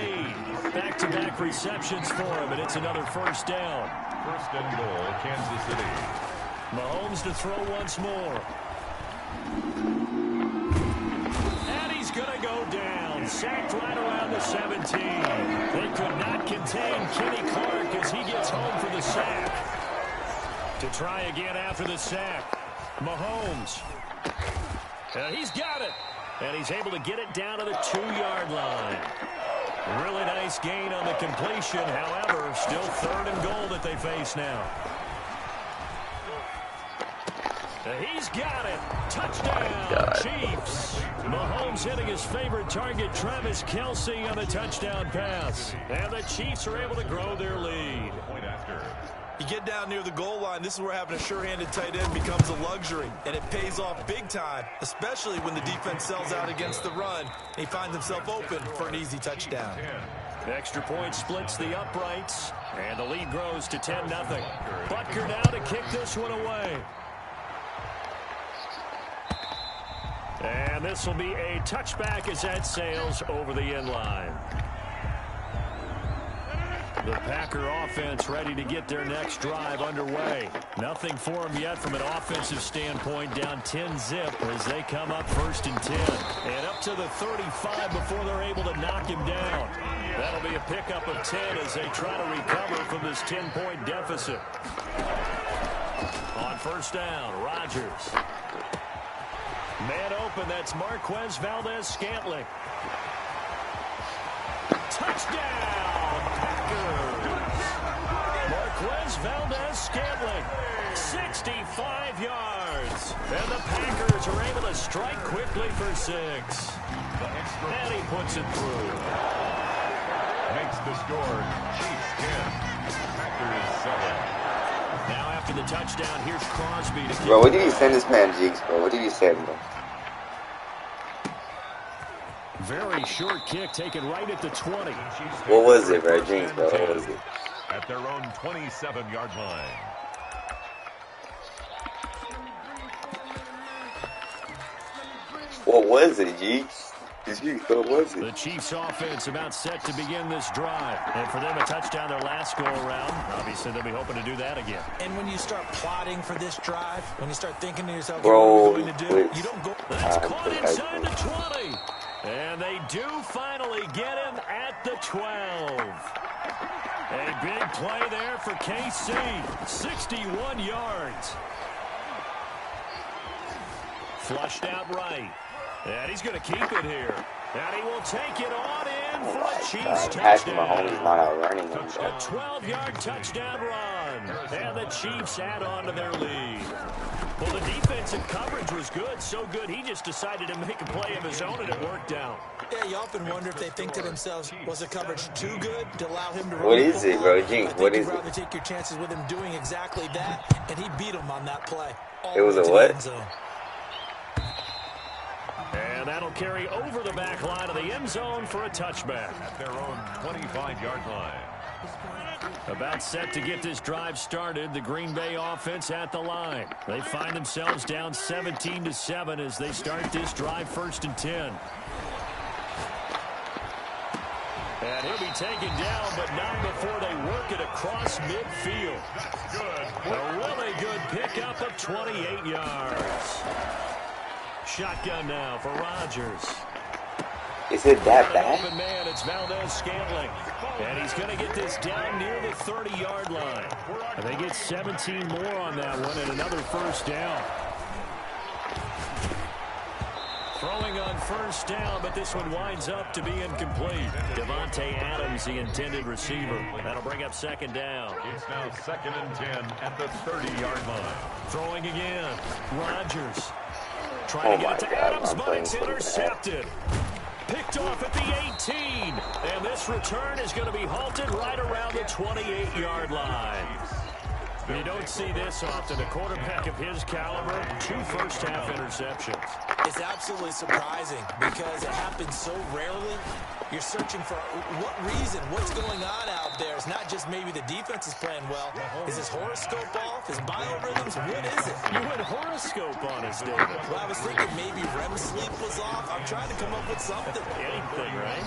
8. Back-to-back receptions for him, and it's another first down. first and goal, Kansas City. Mahomes to throw once more. And he's going to go down. Sacked right around the 17. They could not contain Kenny Clark as he gets home for the sack. To try again after the sack. Mahomes. He's got it. And he's able to get it down to the 2-yard line. Really nice gain on the completion. However, still third and goal that they face now. He's got it. Touchdown, Chiefs. Mahomes hitting his favorite target, Travis Kelce, on the touchdown pass. And the Chiefs are able to grow their lead. Point after. You get down near the goal line, this is where having a sure-handed tight end becomes a luxury, and it pays off big time, especially when the defense sells out against the run, and he finds himself open for an easy touchdown. Extra point splits the uprights, and the lead grows to 10-0. Butker now to kick this one away. And this will be a touchback as that sails over the end line. The Packer offense ready to get their next drive underway. Nothing for them yet from an offensive standpoint, down 10-zip as they come up 1st and 10. And up to the 35 before they're able to knock him down. That'll be a pickup of 10 as they try to recover from this 10-point deficit. On first down, Rodgers. Man open, that's Marquez Valdez-Scantling. Touchdown, Packers! Marquez Valdez-Scantling, 65 yards. And the Packers are able to strike quickly for 6. And he puts it through. Makes the score. Chiefs 10. Packers 7. Now after the touchdown, here's Crosby to kick. Bro, what did you send this man, Jinx, bro? What did you send him? Very short kick taken right at the 20. What was it, bro? Jinx, bro? What was it? At their own 27-yard line. What was it, Jinx? What was The it? Chiefs offense about set to begin this drive. And for them, a touchdown their last go-around. Obviously, they'll be hoping to do that again. And when you start plotting for this drive, when you start thinking to yourself, Bro, what are we going to do? You don't go. That's caught inside the 20. And they do finally get him at the 12. A big play there for KC. 61 yards. Flushed out right. And he's going to keep it here. And he will take it on in for a Chiefs Patrick Mahomes is touchdown. not outrunning him, A bro. 12-yard touchdown run. And the Chiefs add on to their lead. Well, the defensive coverage was good. So good, he just decided to make a play of his own, and it worked out. Yeah, you often wonder if they think to themselves, was the coverage too good to allow him to run What the is it, football? bro? Jinx, I think what you'd is it? rather take your chances with him doing exactly that, and he beat him on that play. It was a All the way to the what? end zone. And that'll carry over the back line of the end zone for a touchback. At their own 25-yard line. About set to get this drive started, the Green Bay offense at the line. They find themselves down 17-7 as they start this drive 1st and 10. And he'll be taken down, but not before they work it across midfield. Good. A really good pickup of 28 yards. Shotgun now for Rodgers. Is it that An bad? open man, it's Valdez-Scantling. And he's going to get this down near the 30-yard line. And they get 17 more on that one and another first down. Throwing on first down, but this one winds up to be incomplete. Devontae Adams, the intended receiver. That'll bring up 2nd down. It's now 2nd and 10 at the 30-yard line. Throwing again. Rodgers. Trying to get it to Adams, but it's intercepted. Picked off at the 18. And this return is going to be halted right around the 28-yard line. You don't see this often. A quarterback of his caliber, 2 first-half interceptions. It's absolutely surprising because it happens so rarely. You're searching for what reason, what's going on out there. It's not just maybe the defense is playing well. Is his horoscope off? His biorhythms? What is it? You went horoscope on us, David. Well, I was thinking maybe REM sleep was off. I'm trying to come up with something. Anything, right?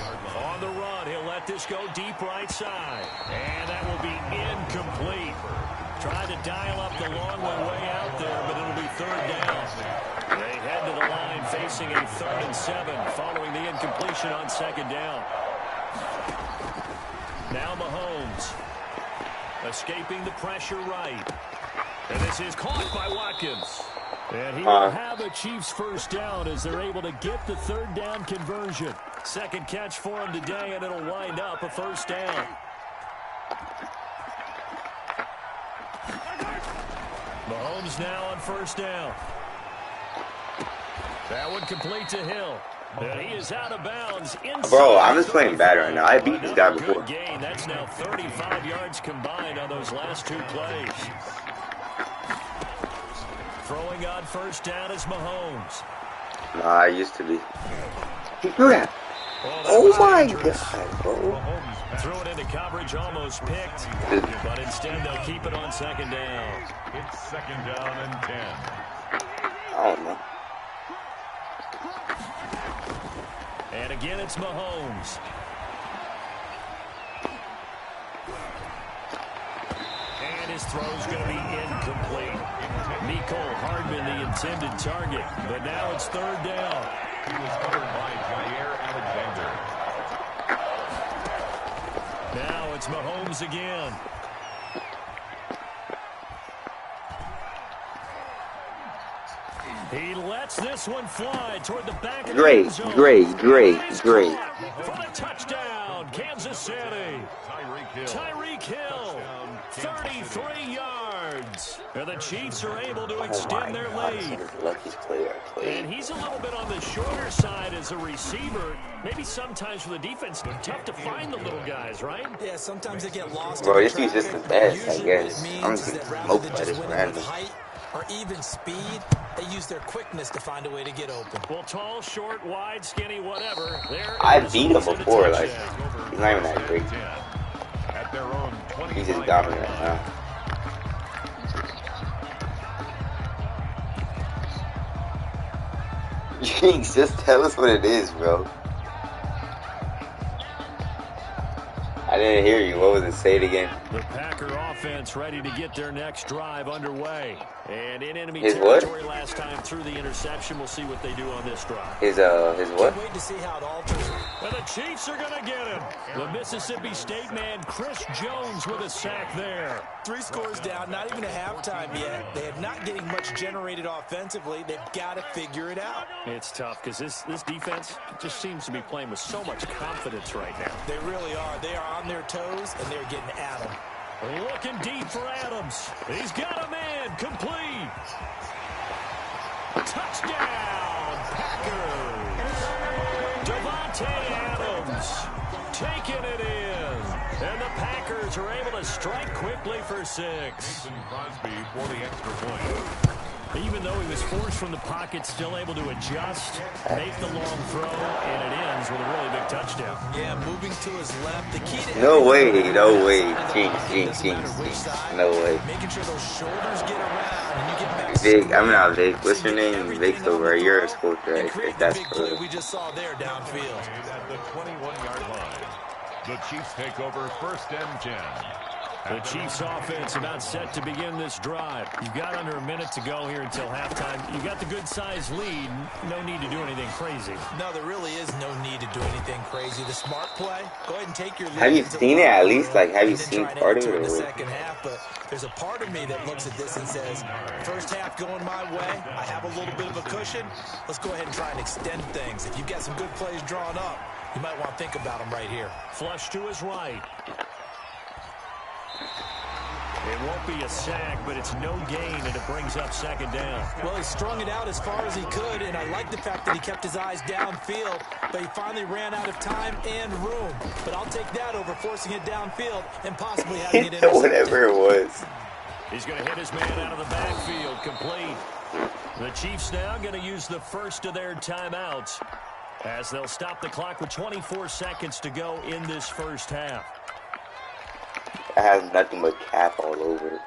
On the run, he'll let this go deep right side. And that will be incomplete. Tried to dial up the long way out there, but it'll be 3rd down. They head to the line facing a 3rd and 7 following the incompletion on 2nd down. Now Mahomes escaping the pressure right. And this is caught by Watkins. And he will have a Chiefs first down as they're able to get the 3rd down conversion. 2nd catch for him today, and it'll wind up a first down. Mahomes now on 1st down. That one complete to Hill. And he is out of bounds. Bro, I'm just playing bad right now. I beat this guy before. Good gain. That's now 35 yards combined on those last 2 plays. Throwing on 1st down is Mahomes. Nah, I used to be. He threw that. Oh my God, bro. Threw it into coverage, almost picked. But instead, they'll keep it on 2nd down. It's 2nd down and 10. I don't know. And again, it's Mahomes. And his throw's going to be incomplete. Nicole Hardman, the intended target. But now it's 3rd down. He was covered by Jair Alexander. Now it's Mahomes again. He lets this one fly toward the back of the end zone. Great. For the touchdown, Kansas City. Tyreek Hill, 33 yards. And the Chiefs are able to extend their lead. And he's a little bit on the shorter side as a receiver. Maybe sometimes for the defense, tough to find the little guys, right? Yeah, sometimes they get lost. Bro, this dude's just the best, I guess. I'm just smoked by this random. Or even speed, they use their quickness to find a way to get open. Well, tall, short, wide, skinny, whatever. I beat him before, like, he's not even that great. At their own 20. He's just dominant right now. Jinx, just tell us what it is, bro. I didn't hear you. What was it? Say it again. The Packer offense ready to get their next drive underway. And in enemy His territory what? last time through the interception. We'll see what they do on this drive. His what? Wait to see how it alters. And the Chiefs are going to get him. The Mississippi State man, Chris Jones, with a sack there. 3 scores down, not even a halftime yet. They are not getting much generated offensively. They've got to figure it out. It's tough because this defense just seems to be playing with so much confidence right now. They really are. They are on their toes, and they're getting at them. Looking deep for Adams. He's got a man. Complete. Touchdown, Packers. Devontae Adams taking it in. And the Packers are able to strike quickly for 6. Jason Crosby for the extra point. Even though he was forced from the pocket, still able to adjust, make the long throw, and it ends with a really big touchdown. Yeah, moving to his left. The key to No way. Jinx. No way. making sure those shoulders get around and you get back. Vic, I'm not Vic. What's your name? Vic's over. You're a sculptor, right? If that's big for play real. we just saw there downfield. At the 21-yard line. The Chiefs take over 1st and 10. The Chiefs offense about set to begin this drive. You've got under a minute to go here until halftime. You've got the good-sized lead. No need to do anything crazy. No, there really is no need to do anything crazy. The smart play, go ahead and take your lead. Have you seen it at least? Like, have you seen try and part of enter it? in the Or second half, but there's a part of me that looks at this and says, first half going my way, I have a little bit of a cushion. Let's go ahead and try and extend things. If you've got some good plays drawn up, you might want to think about them right here. Flush to his right. It won't be a sack, but it's no gain, and it brings up 2nd down. Well, he strung it out as far as he could, and I like the fact that he kept his eyes downfield, but he finally ran out of time and room. But I'll take that over forcing it downfield and possibly having it intercepted. whatever it was. He's going to hit his man out of the backfield, complete. The Chiefs now going to use the first of their timeouts as they'll stop the clock with 24 seconds to go in this first half. It has nothing but cap all over it.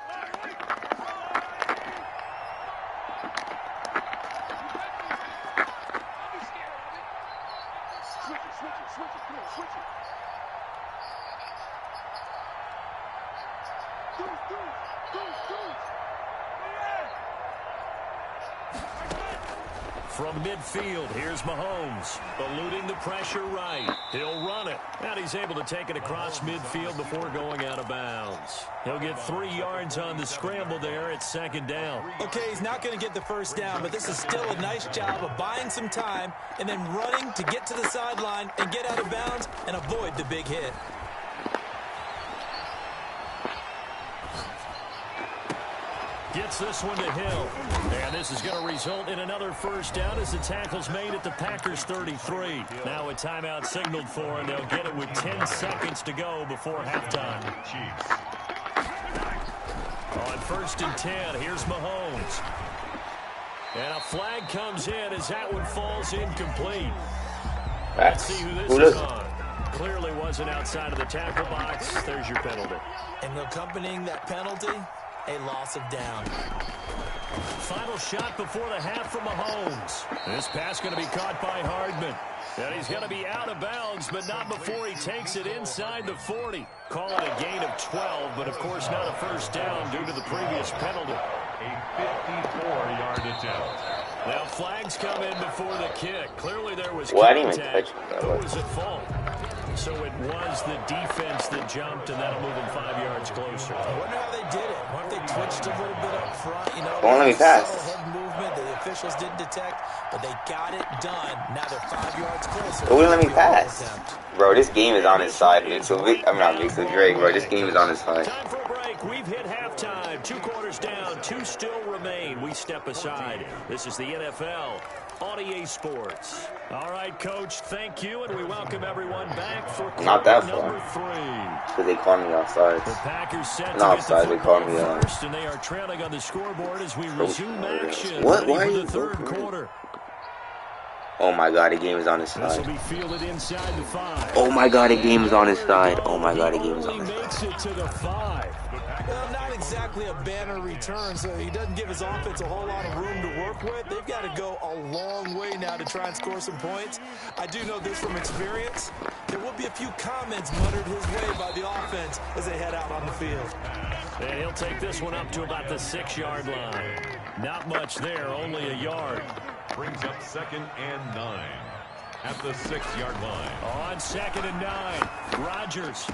From midfield, here's Mahomes, eluding the pressure right. He'll run it, and he's able to take it across midfield before going out of bounds. He'll get 3 yards on the scramble there at second down. Okay, he's not going to get the first down, but this is still a nice job of buying some time and then running to get to the sideline and get out of bounds and avoid the big hit. Gets this one to Hill. And this is going to result in another first down as the tackle's made at the Packers' 33. Now a timeout signaled for, and they'll get it with 10 seconds to go before halftime. On 1st and 10, here's Mahomes. And a flag comes in as that one falls incomplete. Let's see who this is on. Clearly wasn't outside of the tackle box. There's your penalty. And accompanying that penalty, a loss of down. Final shot before the half from Mahomes. This pass going to be caught by Hardman. And he's going to be out of bounds, but not before he takes it inside the 40. Call it a gain of 12, but of course not a first down due to the previous penalty. A 54-yard attempt. Now flags come in before the kick. Clearly there was Well, I didn't even contact. touch Who was at fault? So it was the defense that jumped, and that'll move them 5 yards closer. I wonder how they did it. What if they twitched a little bit up front? You know, Don't let me pass. head movement the officials didn't detect, but they got it done. Now they're 5 yards closer. It wouldn't let me pass. Bro, this game is on his side. I'm not Victor Drake, bro. This game is on his side. Time for a break. We've hit halftime. 2 quarters down. 2 still remain. We step aside. This is the NFL on EA Sports. All right, Coach, thank you, and we welcome everyone back for Not that number far. 3. Because they called me offside. The Packers set Not to get the offside, they called me football first, and they are trailing on the scoreboard as we resume action. What? Ready Why for are you the third going? quarter? Oh my god, the game is on his This will side. be fielded inside the 5. Oh my god, the game is on his side. Oh my god, the game is on his He makes side. it to the 5. Well, not exactly a banner return, so he doesn't give his offense a whole lot of room to work with. They've got to go a long way now to try and score some points. I do know this from experience. There will be a few comments muttered his way by the offense as they head out on the field. And he'll take this one up to about the 6-yard line. Not much there, only a yard. Brings up 2nd and 9 at the 6-yard line. On 2nd and 9, Rodgers.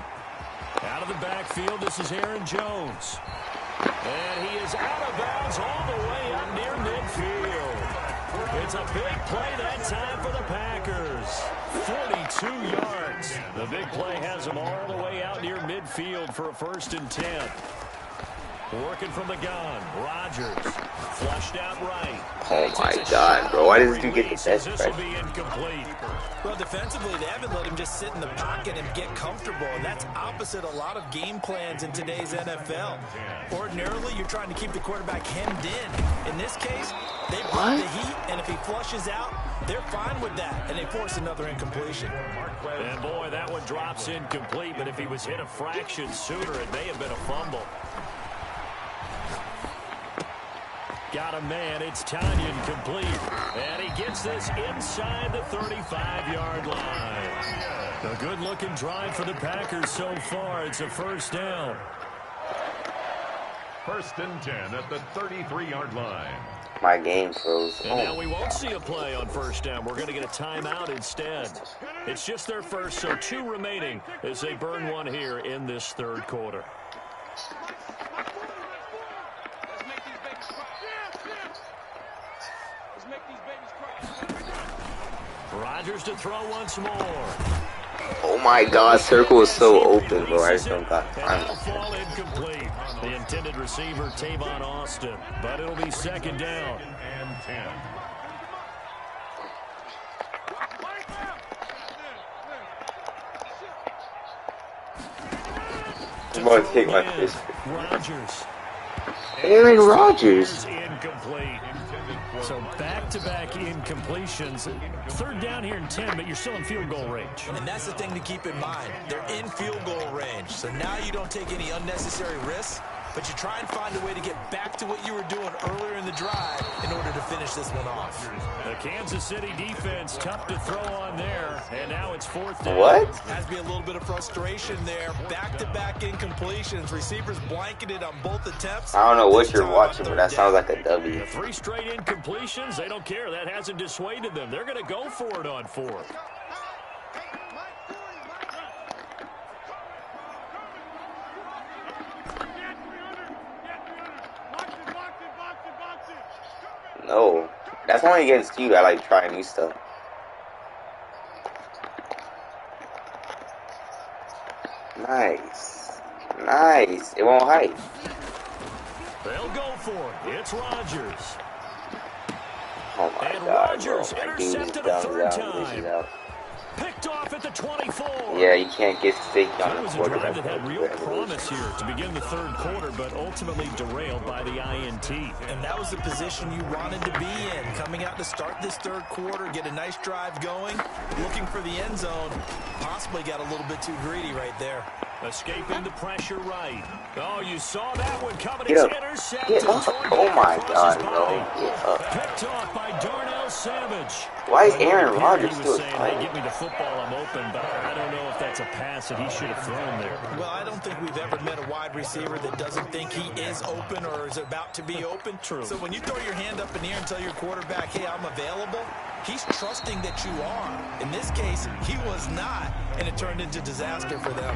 Out of the backfield, this is Aaron Jones. And he is out of bounds all the way up near midfield. It's a big play that time for the Packers. 42 yards. The big play has them all the way out near midfield for a 1st and 10. Working from the gun, Rodgers. Flushed out right. Oh my god, bro. Why does this dude get the best This will pressure? be incomplete. Well, defensively, they haven't let him just sit in the pocket and get comfortable, and that's opposite a lot of game plans in today's NFL. Ordinarily, you're trying to keep the quarterback hemmed in. In this case, they brought the heat, and if he flushes out, they're fine with that, and they force another incompletion. And boy, that one drops incomplete, but if he was hit a fraction sooner, it may have been a fumble. Got a man, it's Tanyan complete. And he gets this inside the 35-yard line. A good-looking drive for the Packers so far. It's a 1st down. 1st and 10 at the 33-yard line. My game froze. And now we won't see a play on 1st down. We're going to get a timeout instead. It's just their first, so 2 remaining as they burn one here in this 3rd quarter. Rodgers to throw once more. Oh my god, circle is so open, bro. I just don't got And time. that'll fall incomplete. The intended receiver, Tavon Austin. But it'll be 2nd down. And 10. I'm going to take my fish. Rodgers. Aaron Rodgers. Incomplete. So back-to-back incompletions. Third down here in 10, but you're still in field goal range. And that's the thing to keep in mind. They're in field goal range. So now you don't take any unnecessary risks, but you try and find a way to get back to what you were doing earlier in the drive in order to finish this one off. The Kansas City defense, tough to throw on there, and now it's fourth down. What? Has to be a little bit of frustration there. Back-to-back incompletions. Receivers blanketed on both attempts. I don't know what you're watching, but that sounds like a W. The 3 straight incompletions, they don't care. That hasn't dissuaded them. They're going to go for it on fourth. No, that's only against you. I like trying new stuff. Nice. Nice. It won't hide. They'll go for it. It's Rodgers. Oh my And God, bro. Rodgers My dude is intercepted a dumb third out. time. This is out. Picked off at the 24. Yeah, you can't get sticky on That the was a quarterback. drive that had real promise here to begin the third quarter, but ultimately derailed by the INT. And that was the position you wanted to be in. Coming out to start this third quarter, get a nice drive going, looking for the end zone. Possibly got a little bit too greedy right there. Escaping the pressure right. Oh, you saw that one coming. Get It's up. intercepted. Get up. Oh my God, bro. Get up. Picked off by Darnell Savage. Why is Aaron Rodgers He was still saying, playing? hey, give me the football, I'm open, but I don't know if that's a pass that he should have thrown there. Well, I don't think we've ever met a wide receiver that doesn't think he is open or is about to be open. True. So when you throw your hand up in the air and tell your quarterback, hey, I'm available, he's trusting that you are. In this case, he was not, and it turned into disaster for them.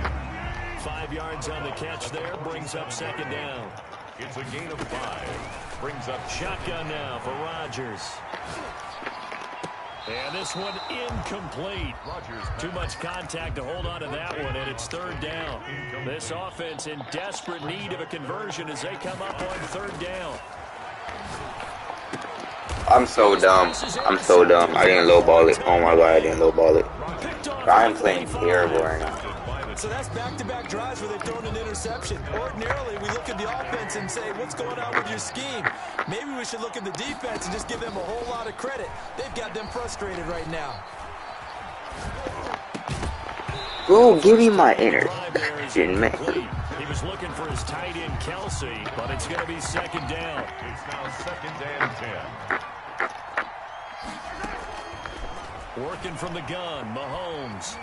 5 yards on the catch there, brings up second down. It's a gain of 5. Brings up Shotgun now for Rodgers. And this one incomplete. Too much contact to hold on to that one, and it's third down. This offense in desperate need of a conversion as they come up on third down. I'm so dumb. I'm so dumb. I didn't lowball it. Oh my God, I didn't lowball it. I'm playing terrible right now. So that's back-to-back drives where they've thrown an interception. Ordinarily, we look at the offense and say, what's going on with your scheme? Maybe we should look at the defense and just give them a whole lot of credit. They've got them frustrated right now. Bro, give me my interception, man. He was looking for his tight end, Kelsey, but it's going to be second down. It's now 2nd and 10. Working from the gun, Mahomes.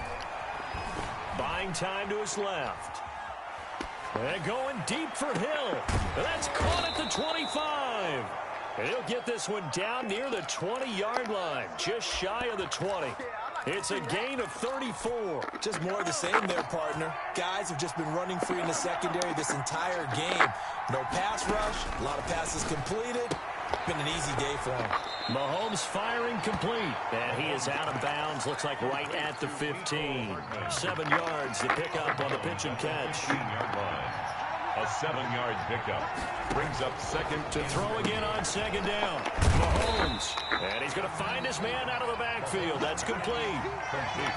Buying time to his left. And going deep for Hill. That's caught at the 25. And he'll get this one down near the 20-yard line, just shy of the 20. It's a gain of 34. Just more of the same there, partner. Guys have just been running free in the secondary this entire game. No pass rush, a lot of passes completed. Been an easy day for him. Mahomes firing complete. And he is out of bounds. Looks like right at the 15. 7 yards to pick up on the pitch and catch. 15-yard line. A 7-yard pickup. Brings up second To throw again on second down. Mahomes. And he's going to find his man out of the backfield. That's complete.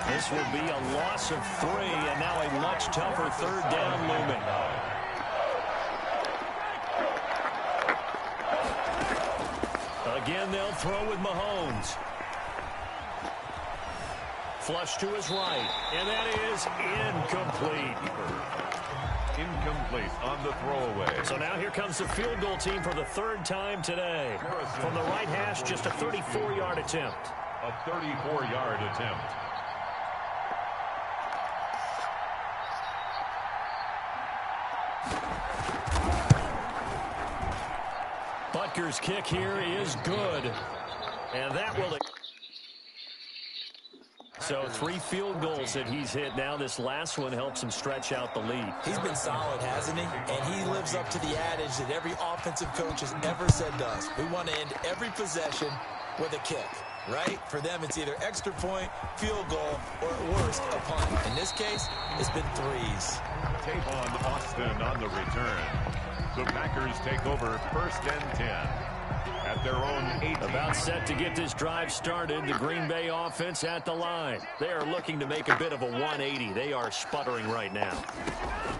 This will be a loss of 3. And now a much tougher third down looming. Again, they'll throw with Mahomes. Flush to his right. And that is incomplete. incomplete on the throwaway. So now here comes the field goal team for the third time today. From the right hash, just a 34-yard attempt. A 34-yard attempt. Butker's kick here is good. And that will... So 3 field goals that he's hit now. This last one helps him stretch out the lead. He's been solid, hasn't he? And he lives up to the adage that every offensive coach has ever said to us. We want to end every possession with a kick, right? For them, it's either extra point, field goal, or at worst, a punt. In this case, it's been 3s. Tavon Austin on the return. The Packers take over 1st and 10. At their own 18. About set to get this drive started. The Green Bay offense at the line. They are looking to make a bit of a 180. They are sputtering right now.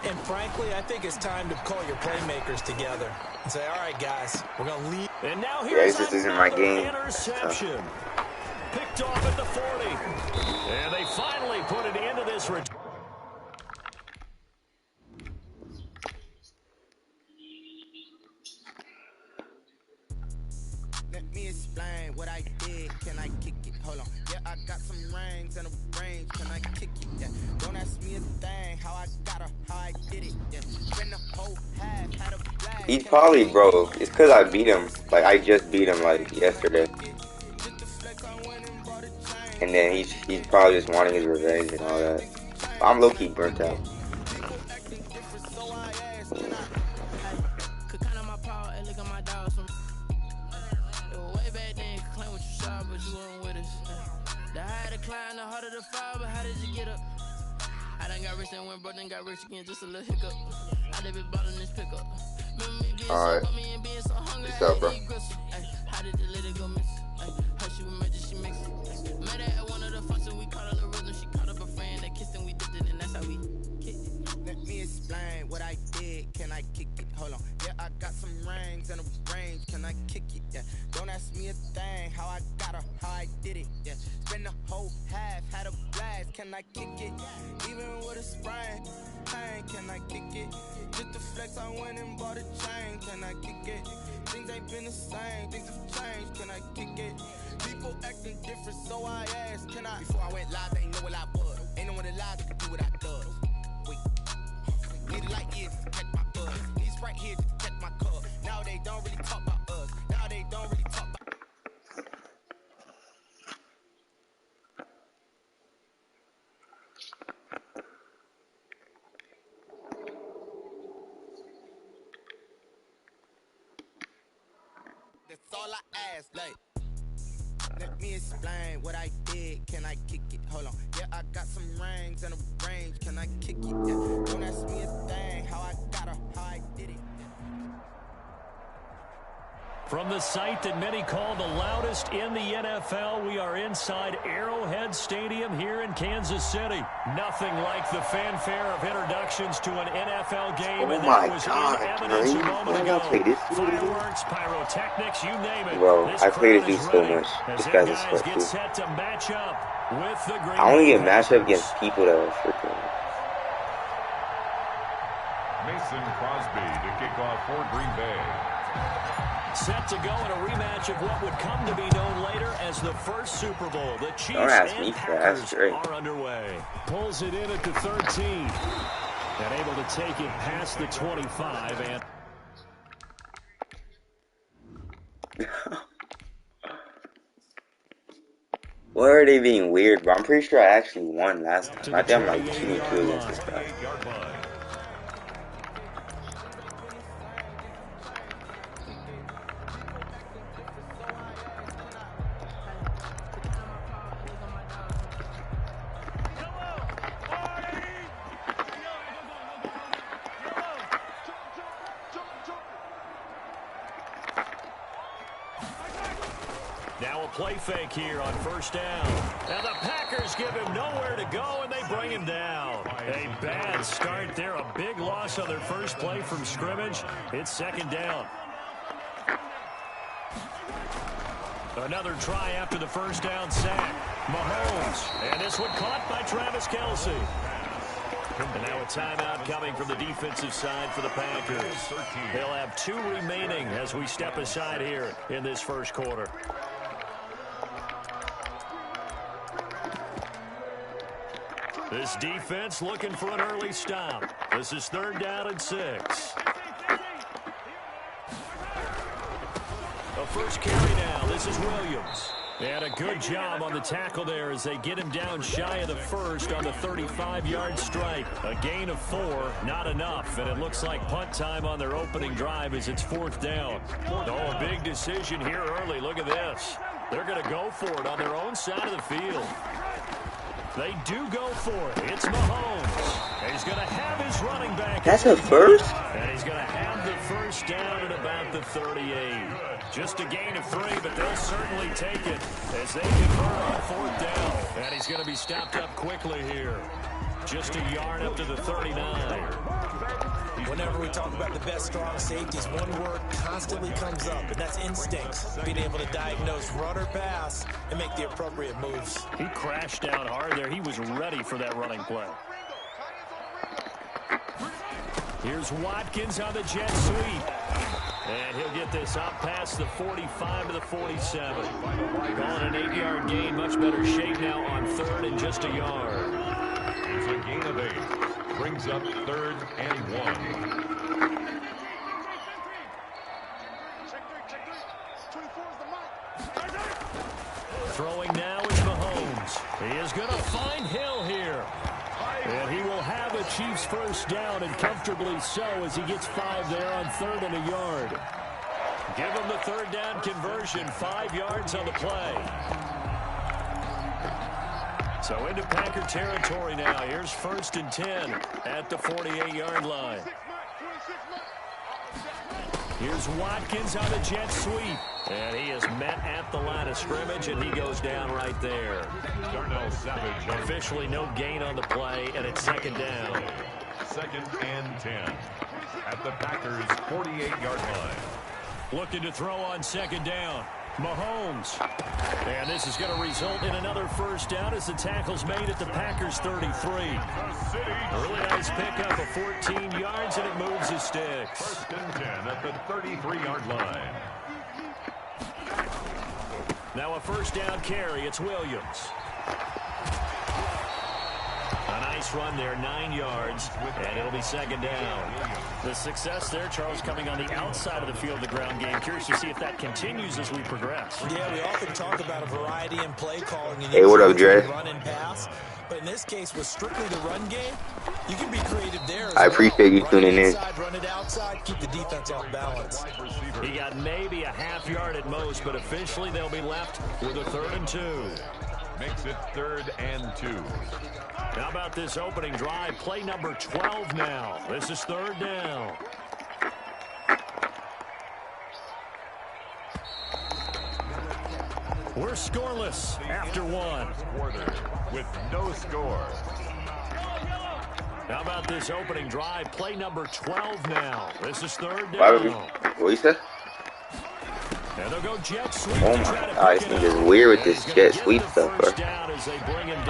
And frankly, I think it's time to call your playmakers together and say, all right, guys, we're going to lead. And now Yeah, here's this isn't my another game. interception. Picked off at the 40. And they finally put it into this return. Let me explain what I did. Can I kick it? Hold on. Yeah, I got some rings and a range. Can I kick it? Yeah. Don't ask me a thing. How I got her, how I did it. Yeah. Spend the whole half, had a blast. He's probably, bro, it's because I beat him. Like, I just beat him, like, yesterday. And then he's probably just wanting his revenge and all that. I'm low-key burnt out. The harder the fall, but how did you get up? I done got rich and went broke, then got rich again, just a little hiccup. I done been ballin' this pickup. Remember me being Alright. so me and being so hungry. What's up, bro? How did the lady go miss? How she was magic, she mixed. Met her at one of the functions, we caught her the rhythm. She caught up a friend, they kissed and we dipped it, and that's how we kicked it. Let me explain what I did. Can I kick it? Hold on. Yeah, I got some rings and a range. Can I kick it? Yeah. Don't ask me a thing. How I got her, how I did it. Yeah. Spend the whole half, had a blast. Can I kick it? Even with a sprain, pain. Can I kick it? Just to flex, I went and bought a chain. Can I kick it? Things ain't been the same. Things have changed. Can I kick it? People acting different, so I asked. Can I? Before I went live, they ain't know what I was. Ain't no one alive that could do what I does. Wait. Need a light years to catch my buzz. These right here just to catch my cup. Now they don't really talk about us. Now they don't really talk about. That's all I ask. Like, let me explain what I did. Can I kick it? Hold on. Yeah, I got some rings and a range. Can I kick it? Yeah. Don't ask me a thing. How I got her, how I did it. From the site that many call the loudest in the NFL, we are inside Arrowhead Stadium here in Kansas City. Nothing like the fanfare of introductions to an NFL game. Oh and my that was God, in evidence a moment I ago. gotta play this dude. Fireworks, pyrotechnics, you name it. Bro, This I play this crowd dude is so ready much. as This their guy's a guys sweat get too. set to match up with the Green I only Bay get matched up Packers. against people that are freaking. Mason Crosby to kick off for Green Bay. Set to go in a rematch of what would come to be known later as the first Super Bowl. The Chiefs ask me and for that, that's Packers great. are underway. Pulls it in at the 13. And able to take it past the 25. And Why are they being weird, bro? I'm pretty sure I actually won last to time. I the think I'm like 28-yard 2-2 against this line. guy. 8-yard line. Now a play fake here on first down. And the Packers give him nowhere to go, and they bring him down. A bad start there. A big loss on their first play from scrimmage. It's second down. Another try after the first down sack. Mahomes. And this one caught by Travis Kelce. And now a timeout coming from the defensive side for the Packers. They'll have 2 remaining as we step aside here in this first quarter. This defense looking for an early stop. This is 3rd down and 6. A first carry now. This is Williams. And a good job on the tackle there as they get him down shy of the first on the 35-yard strike. A gain of 4, not enough. And it looks like punt time on their opening drive as it's 4th down. Oh, a big decision here early. Look at this. They're going to go for it on their own side of the field. They do go for it. It's Mahomes. And he's going to have his running back. That's a first? And he's going to have the first down at about the 38. Just a gain of 3, but they'll certainly take it as they convert on 4th down. And he's going to be stopped up quickly here. Just a yard up to the 39. Whenever we talk about the best strong safeties, one word constantly comes up, and that's instincts. Being able to diagnose run or pass and make the appropriate moves. He crashed down hard there. He was ready for that running play. Here's Watkins on the jet sweep. And he'll get this up past the 45 to the 47. Calling an 8-yard gain. Much better shape now on third and just a yard. It's a gain of 8. Brings up 3rd and 1. Throwing now is Mahomes. He is going to find Hill here. And he will have a Chiefs first down, and comfortably so, as he gets 5 there on 3rd and a yard. Give him the 3rd down conversion, 5 yards on the play. So into Packer territory now. Here's 1st and 10 at the 48-yard line. Here's Watkins on the jet sweep. And he is met at the line of scrimmage, and he goes down right there. Officially no gain on the play, and it's 2nd down. 2nd and 10 at the Packers' 48-yard line. Looking to throw on 2nd down. Mahomes. And this is going to result in another first down as the tackle's made at the Packers' 33. A really nice pickup of 14 yards, and it moves his sticks. 1st and 10 at the 33-yard line. Now a first down carry. It's Williams. A nice run there, 9 yards, and it'll be 2nd down. The success there, Charles, coming on the outside of the field, the ground game. Curious to see if that continues as we progress. Yeah, we often talk about a variety in play calling. Hey, what up, Dre? Run and pass. But in this case, with strictly the run game, you can be creative there. I appreciate you tuning in. Run it outside, keep the defense off balance. He got maybe a half yard at most, but officially they'll be left with a 3rd and 2. Makes it 3rd and 2. How about this opening drive? Play number 12 now. This is 3rd down. We're scoreless after 1. Quarter with no score. How about this opening drive? Play number 12 now. This is 3rd down. What you said? And they'll go jet sweep. Oh my God, this thing is weird with this jet sweep stuff, bro.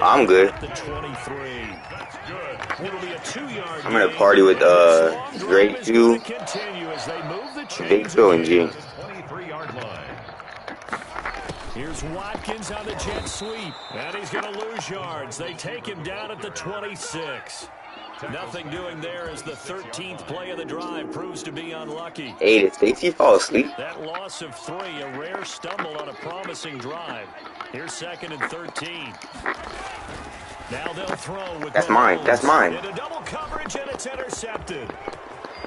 I'm good. I'm gonna party with Drake Jew, Big Phil, and Jinx. 23-yard line. Here's Watkins on the jet sweep, and he's going to lose yards. They take him down at the 26. Nothing doing there as the 13th play of the drive proves to be unlucky. Hey, did Stacey fall asleep? That loss of 3, a rare stumble on a promising drive. Here's 2nd and 13. Now they'll throw with That's mine. That's mine. Into double coverage, and it's intercepted.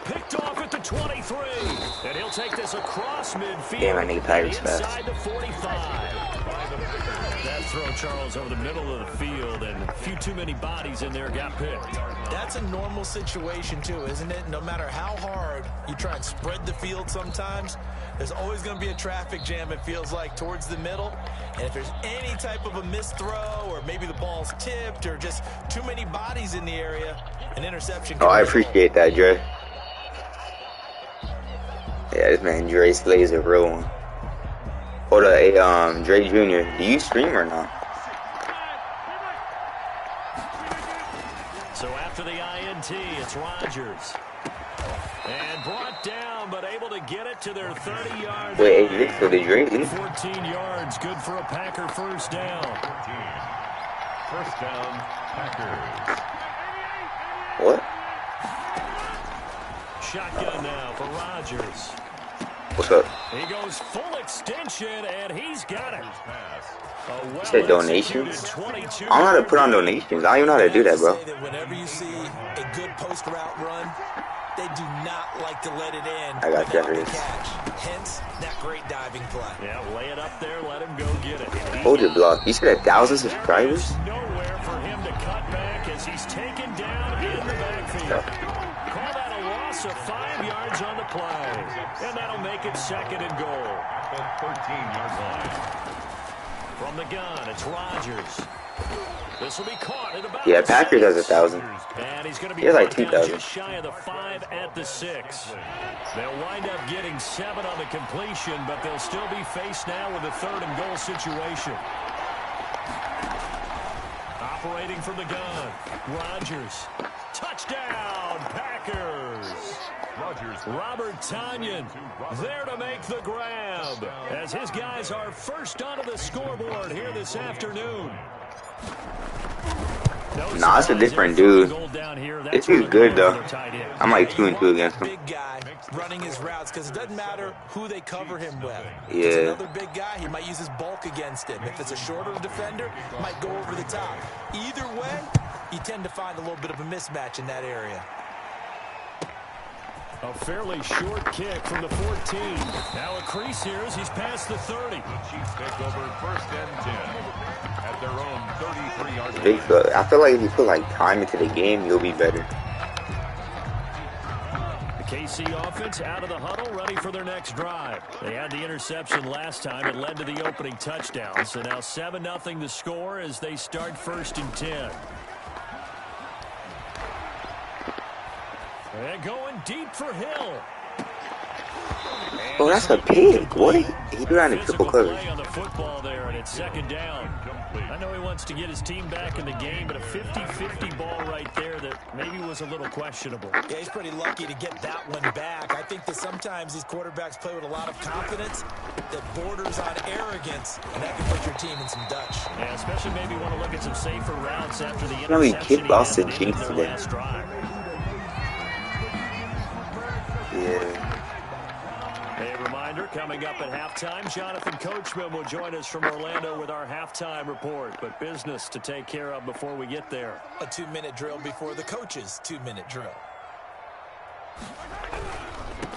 Picked off at the 23. And he'll take this across midfield. Damn, I need Tigers fast. Inside the 45. That throw, Charles, over the middle of the field, and a few too many bodies in there got picked. That's a normal situation, too, isn't it? No matter how hard you try and spread the field sometimes, there's always going to be a traffic jam, it feels like, towards the middle. And if there's any type of a missed throw, or maybe the ball's tipped, or just too many bodies in the area, an interception can I appreciate that, Dre. Yeah, this man Dre Slay's a real one. Hold up, hey, Dre Jr., do you stream or not? So after the INT, it's Rodgers. And brought down, but able to get it to their 30-yard line. Wait, hey, Vic, so did Dre leave? 14 yards, good for a Packer first down. 14. First down, Packers. What? Shotgun now for Rodgers. What's up? He goes full extension, and he's got it. You said donations? I don't know how to put on donations. I don't even know how to do that, bro. Whenever you see a good post route run, they do not like to let it in. I got that. Hence, that great diving play. Yeah, lay it up there, let him go get it. Hold your block. You said 1,000 subscribers? Nowhere for him to cut back as he's taken down in the backfield. Call that a loss of 5 yards on the play. And that'll make it 2nd and goal. The 13-yard line. From the gun, it's Rodgers. This will be caught at about Yeah, Packers has 1,000. And he's going to be He has like brought down 2,000. just shy of the 5 at the 6. They'll wind up getting 7 on the completion, but they'll still be faced now with a 3rd and goal situation. Operating from the gun, Rodgers. Touchdown, Packers. Robert Tonyan there to make the grab as his guys are first onto the scoreboard here this afternoon. Nah, it's a different dude. This dude's good though. I'm like 2-2 against him. Big guy running his routes because it doesn't matter who they cover him with. Yeah. If it's another big guy, he might use his bulk against him. If it's a shorter defender, might go over the top. Either way, you tend to find a little bit of a mismatch in that area. A fairly short kick from the 14. Now a crease here as he's past the 30. The Chiefs take over 1st and 10 at their own 33-yard line. I feel like if you put like time into the game, you'll be better. The KC offense out of the huddle, ready for their next drive. They had the interception last time. It led to the opening touchdown. So now 7-0 the score as they start 1st and 10. And going deep for Hill. Oh, that's a pig. What? He threw out in triple coverage. Play on the football there, and it's 2nd down. I know he wants to get his team back in the game, but a 50-50 ball right there that maybe was a little questionable. Yeah, he's pretty lucky to get that one back. I think that sometimes these quarterbacks play with a lot of confidence that borders on arrogance, and that can put your team in some Dutch. Yeah, especially maybe want to look at some safer routes after the You know, he interception kicked off the he had Jinx their today. last drive. Yeah. A reminder, coming up at halftime, Jonathan Coachman will join us from Orlando with our halftime report. But business to take care of before we get there. A 2-minute drill before the coach's 2-minute drill.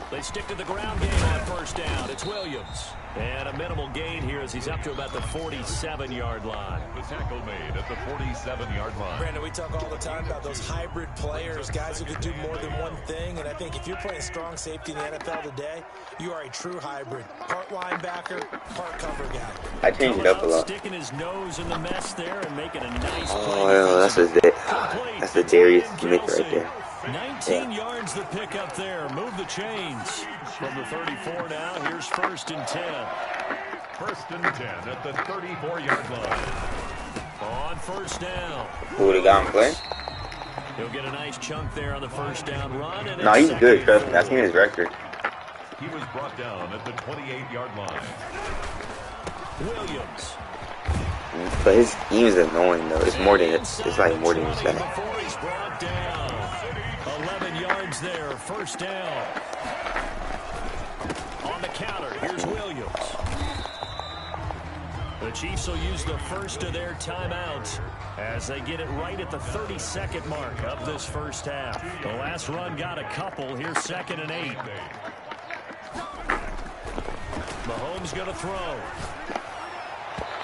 They stick to the ground game on 1st down. It's Williams. And a minimal gain here as he's up to about the 47-yard line. The tackle made at the 47-yard line. Brandon, we talk all the time about those hybrid players, guys who can do more than one thing. And I think if you're playing strong safety in the NFL today, you are a true hybrid. Part linebacker, part cover guy. I changed it up a lot. Sticking his nose in the mess there and making a nice Oh, that's a Darius Smith right there. 19 yards the pickup there. Move the chains. From the 34 now, here's 1st and 10. 1st and 10 at the 34-yard line. On 1st down. Who would have got him playing? He'll get a nice chunk there on the 1st down run. And No, he's good, trust me. I've seen his record. He was brought down at the 28-yard line. Williams. But his scheme is annoying though. It's more than it's like more than that. Before he's brought down. 11 yards there, 1st down. On the counter, here's Williams. The Chiefs will use the first of their timeouts as they get it right at the 32nd mark of this 1st half. The last run got a couple. Here's 2nd and 8. Mahomes going to throw.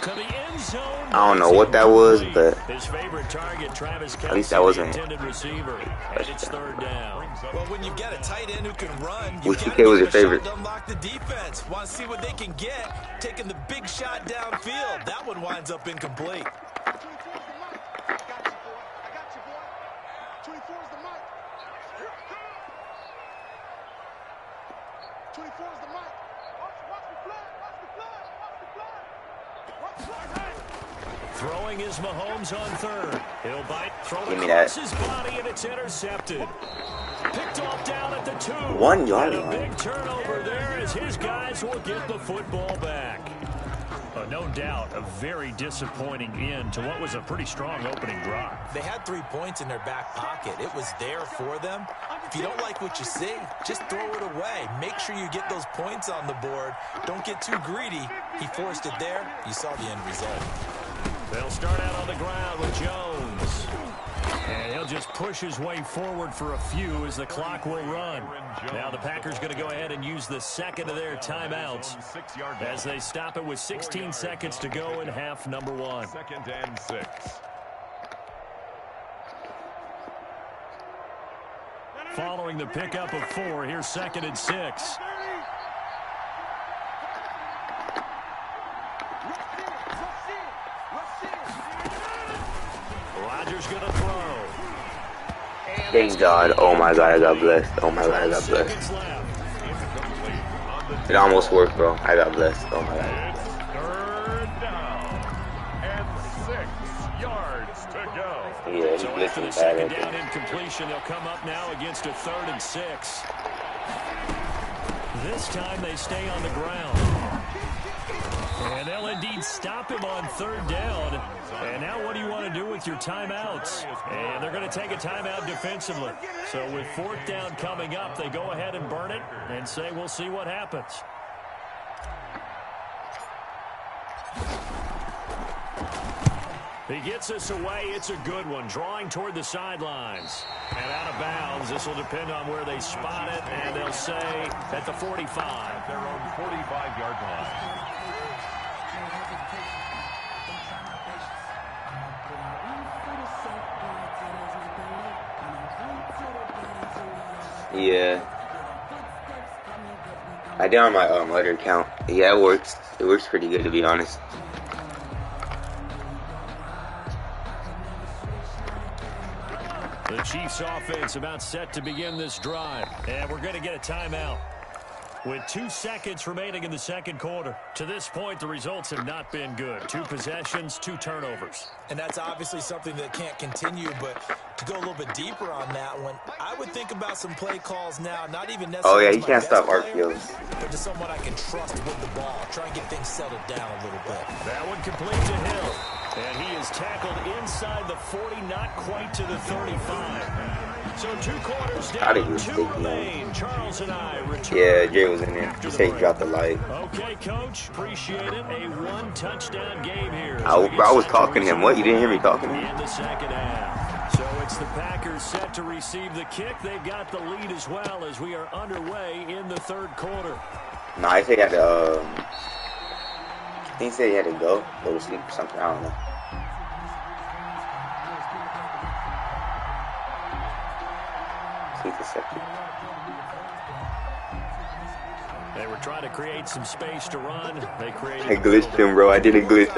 To the end zone. I don't know what that was, but his favorite target, Travis Kelce, at least that wasn't intended receiver. And it's 3rd down. Well, when you've got a tight end who can run, which TK was your favorite? to unlock the defense. Want to see what they can get, taking the big shot downfield. That one winds up incomplete. Throwing is Mahomes on 3rd. He'll bite, throw Give me across that. his body, and it's intercepted. Picked off down at the 2. 1 yard and a line. big turnover there as his guys will get the football back. No doubt, a very disappointing end to what was a pretty strong opening drive. They had 3 points in their back pocket. It was there for them. If you don't like what you see, just throw it away. Make sure you get those points on the board. Don't get too greedy. He forced it there. You saw the end result. They'll start out on the ground with Jones. And he'll just push his way forward for a few as the clock will run. Now the Packers going to go ahead and use the 2nd of their timeouts as they stop it with 16 seconds to go in half number 1. 2nd and 6. Following the pickup of 4, here's 2nd and 6. Thank God. Oh my God, I got blessed. Oh my God, I got blessed. It almost worked, bro. I got blessed. Oh my God. It's third down and 6 yards to go. Yeah, he So blitzed after me the bad second right down there. incompletion, they'll come up now against a 3rd and 6. This time they stay on the ground. And they'll indeed stop him on 3rd down. And now what do you want to do with your timeouts? And they're going to take a timeout defensively. So with 4th down coming up, they go ahead and burn it and say we'll see what happens. He gets us away. It's a good one. Drawing toward the sidelines. And out of bounds. This will depend on where they spot it. And they'll say at the 45. Their own 45-yard line. Yeah. I did on my other account. Yeah, it works. It works pretty good, to be honest. The Chiefs offense about set to begin this drive. And we're going to get a timeout. With 2 seconds remaining in the second quarter. To this point, the results have not been good. 2 possessions, 2 turnovers. And that's obviously something that can't continue, but to go a little bit deeper on that one, I would think about some play calls now, not even necessarily Oh yeah, to you my can't best stop player, RPOs. but to someone I can trust with the ball. Try and get things settled down a little bit. That one complete to Hill. And he is tackled inside the 40, not quite to the 35. So 2 quarters down, 2 remain. Charles and I return. Yeah, Jay was in there. He said he dropped the light. Okay, Coach. Appreciate it. A 1-touchdown game here. I was talking to him. What? You didn't hear me talking to him? In the second half. So it's the Packers set to receive the kick. They've got the lead as well as we are underway in the 3rd quarter. No, I think he had to, I think he said he had to go to sleep or something. I don't know. They were trying to create some space to run. They created. I glitched him, bro. I did a glitch.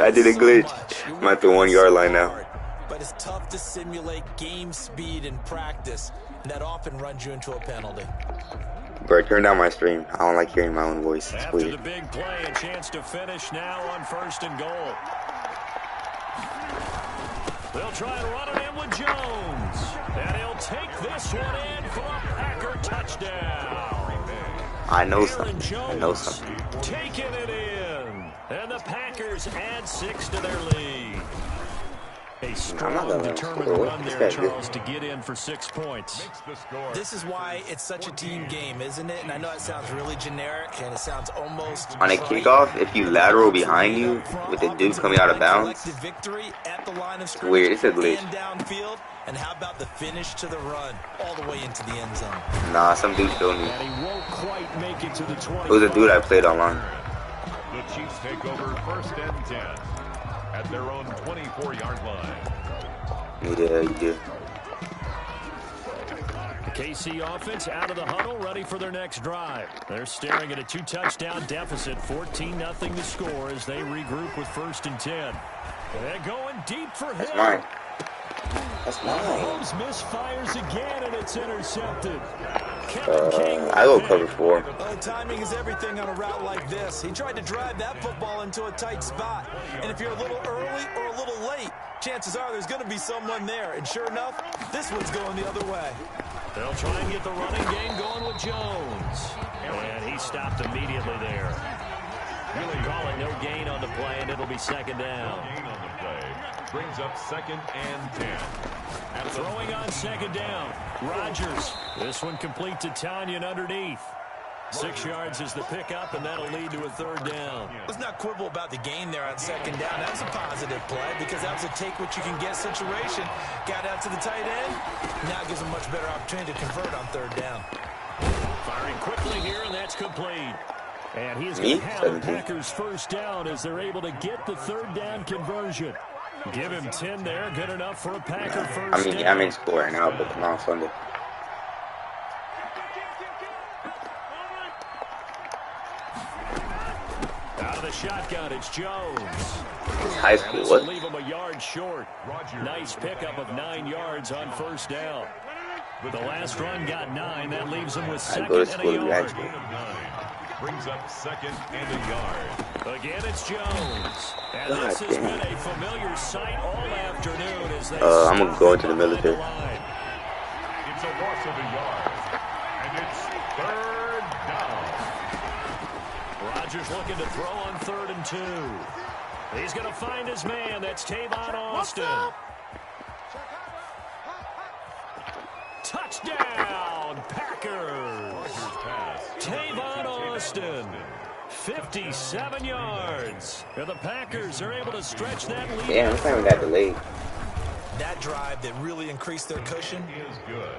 I'm at the 1 yard line now. But it's tough to simulate game speed in practice, and that often runs you into a penalty. Bro, turn down my stream. I don't like hearing my own voice. It's After weird. the big play, a chance to finish now on 1st and goal. They'll try and run it in with Jones. And he'll take this one in for a Packer touchdown. I know something. I know something. Taking it in. And the Packers add 6 to their lead. A strong, determined run there, Charles, to get in for 6 points. This is why it's such a team game, isn't it? And I know it sounds really generic, and it sounds almost... On a kickoff, if you lateral behind you with the dude coming out of bounds, it's weird. It's a glitch. Downfield, and how about the finish to the run, all the way into the end zone? Nah, some dude showed me. And he won't quite make it to the 20. It was a dude I played online. The Chiefs take over 1st and 10 at their own 24-yard line. Yeah, you do. The KC offense out of the huddle, ready for their next drive. They're staring at a 2-touchdown deficit, 14-0 to score as they regroup with 1st and 10. They're going deep for Hill. That's mine. That's mine. Mahomes misfires again, and it's intercepted. I go cover 4. Oh, timing is everything on a route like this. He tried to drive that football into a tight spot. And if you're a little early or a little late, chances are there's going to be someone there. And sure enough, this one's going the other way. They'll try and get the running game going with Jones. And he stopped immediately there. Really calling no gain on the play, and it'll be 2nd down. No gain on the play. Brings up 2nd and 10. Throwing on 2nd down. Rodgers. This one complete to Tanyan underneath. 6 yards is the pickup, and that'll lead to a 3rd down. Let's not quibble about the gain there on 2nd down. That was a positive play because that was a take-what-you-can-get situation. Got out to the tight end. Now it gives him a much better opportunity to convert on 3rd down. Firing quickly here, and that's complete. And he is going to have the Packers 1st down as they're able to get the 3rd down conversion. Give him 10 there. Good enough for a Packer 1st down. I'm in score right now, but not Sunday. Out of the shotgun, it's Jones. It's high school. What? Leave him a yard short. Nice pickup of 9 yards on 1st down. The last run got 9. That leaves him with I second go to and school a to yard. graduate. Brings up second and a yard. Again, it's Jones. And God this has damn. been a familiar sight all afternoon as they I'm gonna go into the stop him behind military. line. It's a loss of a yard. And it's third down. Rodgers looking to throw on 3rd and 2. He's going to find his man. That's Tavon Austin. Touchdown, Packers. Tavon Austin, 57 yards. And the Packers are able to stretch that lead. Damn, it's not even that delayed. That drive that really increased their cushion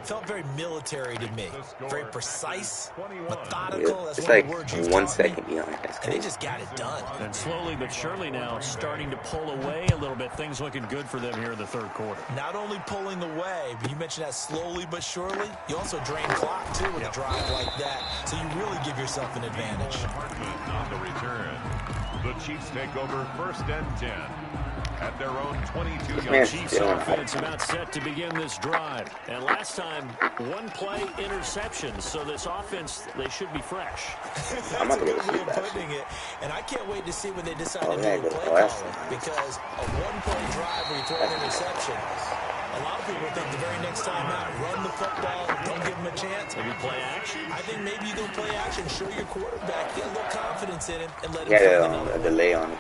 felt very military to me. Very precise, methodical. Yeah, That's it's one like of the words you 1 taught second me. behind. That's And they crazy. just got it done. And slowly but surely now starting to pull away a little bit. Things looking good for them here in the 3rd quarter. Not only pulling away, but you mentioned that slowly but surely. You also drain clock, too, with a drive like that. So you really give yourself an advantage. On the return. The Chiefs take over 1st and 10 at their own 22-yard. Chiefs offense about set to begin this drive. And last time, 1-play interception. So this offense, they should be fresh. I'm That's not a gonna good go way see of that. putting it. And I can't wait to see when they decide Oh, to yeah, do the a play last calling. one. Because a 1-play drive where you throw an interception, a lot of people think the very next time out, run the football, don't give them a chance. Maybe play action. I think maybe you go play action, show your quarterback, get a little confidence in him, and let him He had find another a one. delay on it.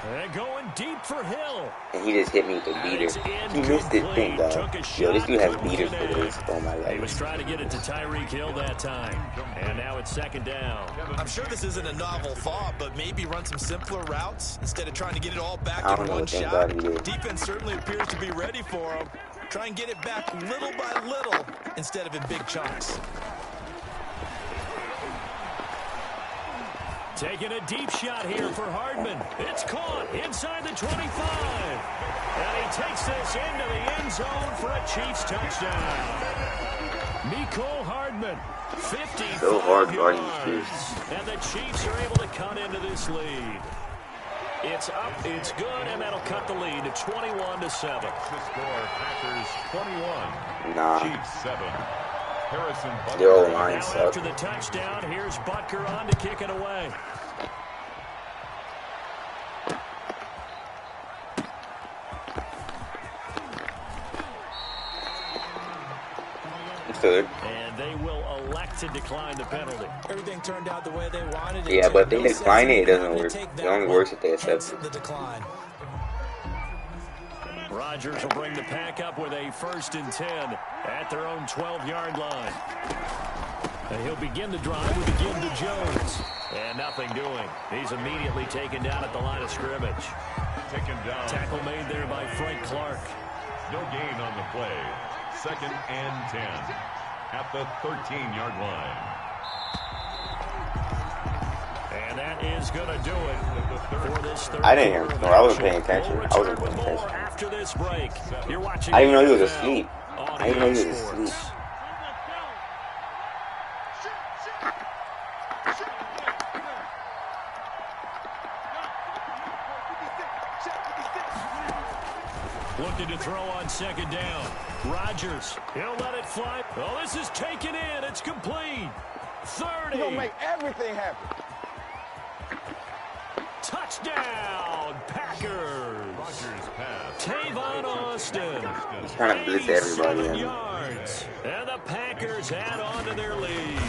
And going deep for Hill. And he just hit me with a beater. He missed his thing, dog. Yo, this dude has beaters for this. Oh my He was god. trying to get it to Tyreek Hill that time. And now it's 2nd down. I'm sure this isn't a novel thought, but maybe run some simpler routes instead of trying to get it all back I in don't know, one thank shot. God he did. Defense certainly appears to be ready for him. Try and get it back little by little instead of in big chunks. Taking a deep shot here for Hardman. It's caught inside the 25. And he takes this into the end zone for a Chiefs touchdown. Mecole Hardman, 55 So hard guarding yards. the Chiefs. And the Chiefs are able to cut into this lead. It's up, it's good, and that'll cut the lead to 21-7. The score, Packers 21. Nah. Chiefs 7. Harrison Butker. Their old line Now sucks. after the touchdown, here's Butker on to kick it away. Good. And they will elect to decline the penalty. Everything turned out the way they wanted it. Yeah, but if they No sense decline in it, it doesn't having to work. take It that only one. works if they accept Hence it. the decline. Rodgers will bring the pack up with a 1st and 10 at their own 12-yard line. And he'll begin the drive with a give to Jones. And nothing doing. He's immediately taken down at the line of scrimmage. Taken down. Tackle made there by Frank Clark. No gain on the play. 2nd and 10 at the 13-yard line. And that is going to do it for this third. I didn't hear him. quarter of No, I wasn't action. paying attention. We'll I wasn't return paying with more attention. after this break. You're watching I didn't even know he was NFL asleep. on I didn't know he EA was Sports. asleep. Looking to throw on 2nd down. Rodgers, he'll let it fly. Oh, this is taken in. It's complete. 30. You're gonna make everything happen. Touchdown, Packers. Rodgers pass. Tavon Austin. He's trying to blitz everybody. 87 And yards. And the Packers add on to their lead.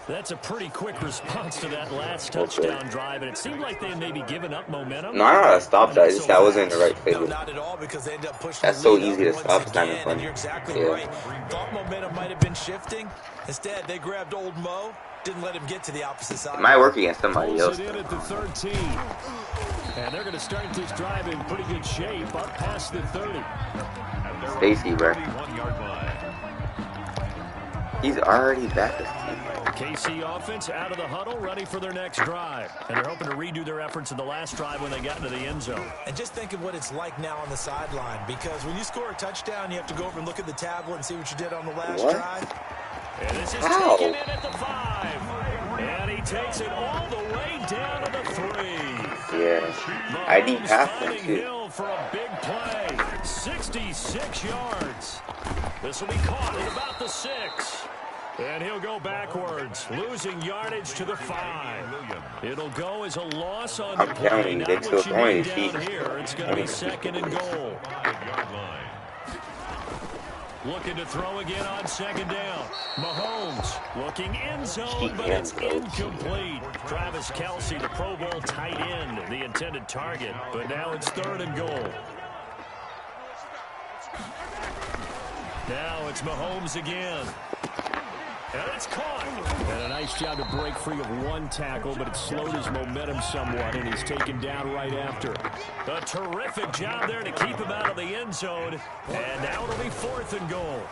That's a pretty quick response to that last touchdown drive, and it seemed like they had maybe given up momentum. no, I know how to stop that. It's just I wasn't in the right No, place. not at all, because they end up pushing That's the so lead easy to up stop. once It's not even again, funny. and you're exactly Yeah. right. Thought momentum might have been shifting. Instead, they grabbed old Mo, didn't let him get to the opposite side. It might work against somebody Pulls else. it in at the 13. And they're going to start this drive in pretty good shape, up past the 30. At their Stacy, own bro. 31-yard line. He's already back. KC offense out of the huddle, ready for their next drive. And they're hoping to redo their efforts in the last drive when they got into the end zone. And just think of what it's like now on the sideline, because when you score a touchdown, you have to go over and look at the tablet and see what you did on the last What? drive. And this is How? taken in at the 5. And he takes it all the way down to the 3. Yeah. ID Mahomes passed him, finding too. Hill for a big play. 66 yards. This will be caught at about the 6. And he'll go backwards, losing yardage to the 5. It'll go as a loss on the play. telling you, Not they're what still you throwing need his down feet. here. It's going to be 2nd and goal. 5-yard line. Looking to throw again on 2nd down. Mahomes looking end zone, but it's incomplete. Travis Kelce, the Pro Bowl tight end, the intended target. But now it's 3rd and goal. Now it's Mahomes again. And it's caught. And a nice job to break free of one tackle, but it slowed his momentum somewhat, and he's taken down right after. A terrific job there to keep him out of the end zone. And now it'll be 4th and goal.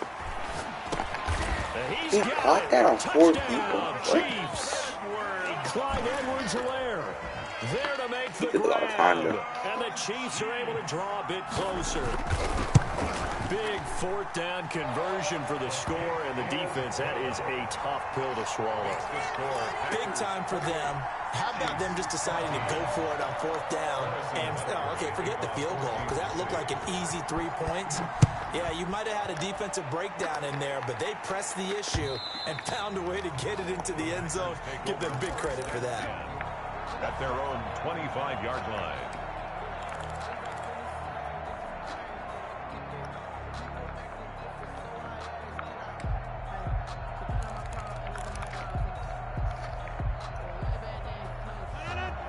And he's He got caught it. that on 4 Touchdown, people. What? Chiefs. Clyde Edwards-Helaire there to make the Look at grab. Honda. And the Chiefs are able to draw a bit closer. Big 4th down conversion for the score, and the defense, that is a tough pill to swallow. Big time for them. How about them just deciding to go for it on 4th down? And, okay, forget the field goal, because that looked like an easy 3 points. Yeah, you might have had a defensive breakdown in there, but they pressed the issue and found a way to get it into the end zone. Give them big credit for that. At their own 25-yard line.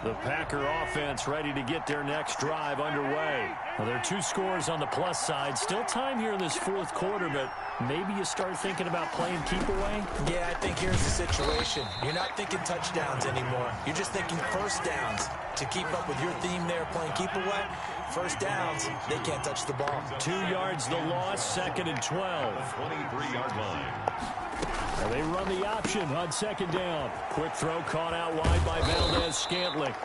The Packer offense ready to get their next drive underway. Well, there are 2 scores on the plus side. Still time here in this 4th quarter, but maybe you start thinking about playing keep away? Yeah, I think here's the situation. You're not thinking touchdowns anymore. You're just thinking 1st downs. To keep up with your theme there, playing keep away, 1st downs, they can't touch the ball. 2 yards the loss, 2nd and 12. 23-yard line. And they run the option on 2nd down. Quick throw caught out wide by Valdez-Scantling.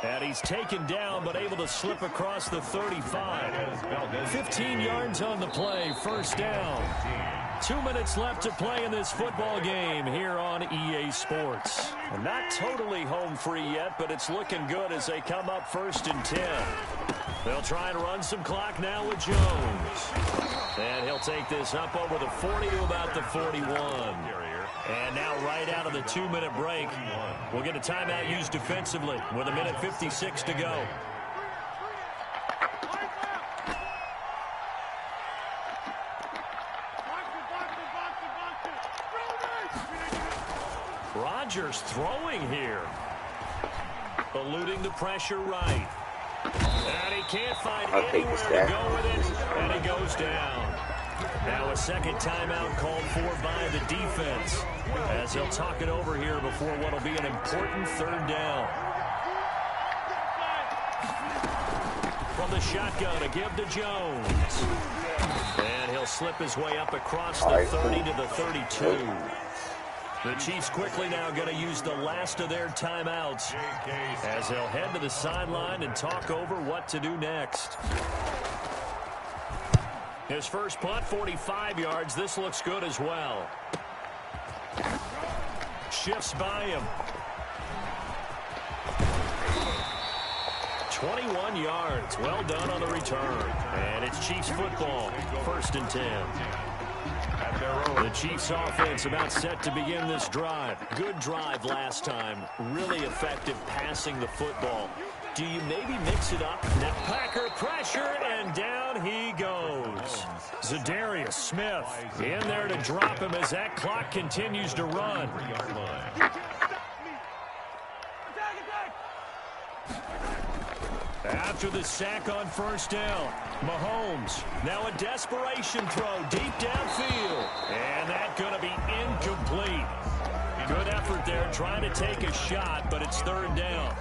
And he's taken down, but able to slip across the 35. 15 yards on the play, 1st down. 2 minutes left to play in this football game here on EA Sports. And not totally home free yet, but it's looking good as they come up 1st and 10. They'll try and run some clock now with Jones. And he'll take this up over the 40 to about the 41. And now right out of the 2-minute break, we'll get a timeout used defensively with 1:56 to go. Rodgers throwing here. Eluding the pressure right. And he can't find anywhere to go with it, and he goes down. Now a 2nd timeout called for by the defense, as they'll talk it over here before what will be an important 3rd down. From the shotgun, a give to Jones. And he'll slip his way up across the 30 to the 32. The Chiefs quickly now going to use the last of their timeouts as they'll head to the sideline and talk over what to do next. His first punt, 45 yards. This looks good as well. Shifts by him. 21 yards. Well done on the return. And it's Chiefs football. 1st and 10. The Chiefs offense about set to begin this drive. Good drive last time. Really effective passing the football. Do you maybe mix it up? Now Packer pressure, and down he goes. Zadarius Smith in there to drop him as that clock continues to run. After the sack on 1st down, Mahomes, now a desperation throw deep downfield. And that's going to be incomplete. Good effort there trying to take a shot, but it's 3rd down.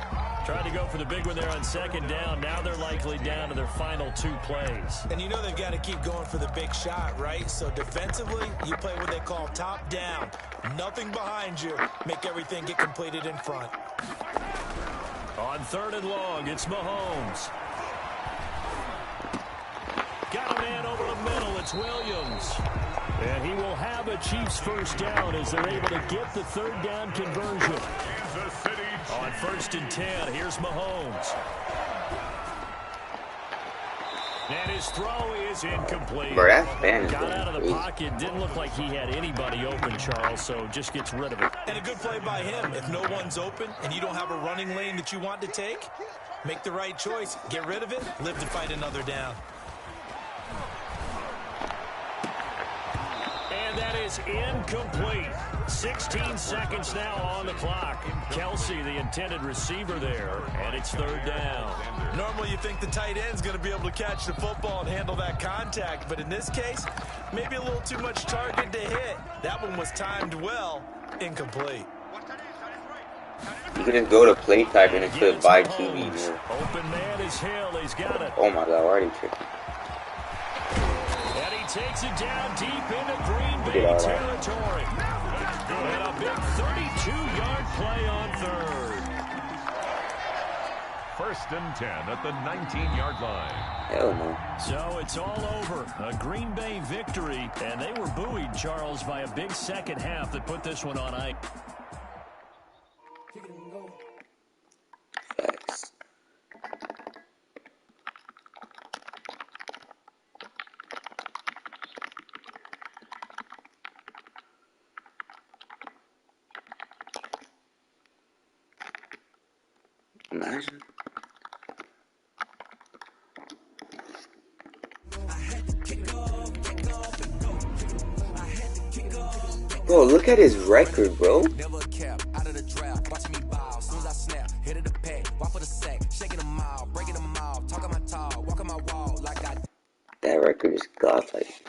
Tried to go for the big one there on 2nd down. Now they're likely down to their final 2 plays. And you know they've got to keep going for the big shot, right? So defensively, you play what they call top down. Nothing behind you. Make everything get completed in front. On 3rd and long, it's Mahomes. Got a man over the middle. It's Williams. And he will have a Chiefs first down as they're able to get the third down conversion. On 1st and 10, here's Mahomes. And his throw is incomplete. Bro, that fan is got out of the crazy. pocket. Didn't look like he had anybody open, Charles, so just gets rid of it. And a good play by him. If no one's open and you don't have a running lane that you want to take, make the right choice. Get rid of it. Live to fight another down. And that is incomplete. 16 seconds now on the clock. Kelsey, the intended receiver there, and it's third down. Normally you think the tight end's going to be able to catch the football and handle that contact, but in this case, maybe a little too much target to hit. That one was timed well. Incomplete. You can just go to play type and it could buy TV. Man. Open man is Hill. He's got it. Oh my God, why are they tripping? And he takes it down deep into Green Bay territory. And a big 32-yard play on third. 1st and 10 at the 19-yard line. Hell no. So it's all over. A Green Bay victory. And they were buoyed, Charles, by a big second half that put this one on ice. Facts. Imagine. Bro, look at his record, bro. Never cap, out of the draft, watching me bow. Soon as I snap, hit of the pack, walk for the sack, shaking them out, breaking them out, talking my talk, walking my wall like I. That record is godlike.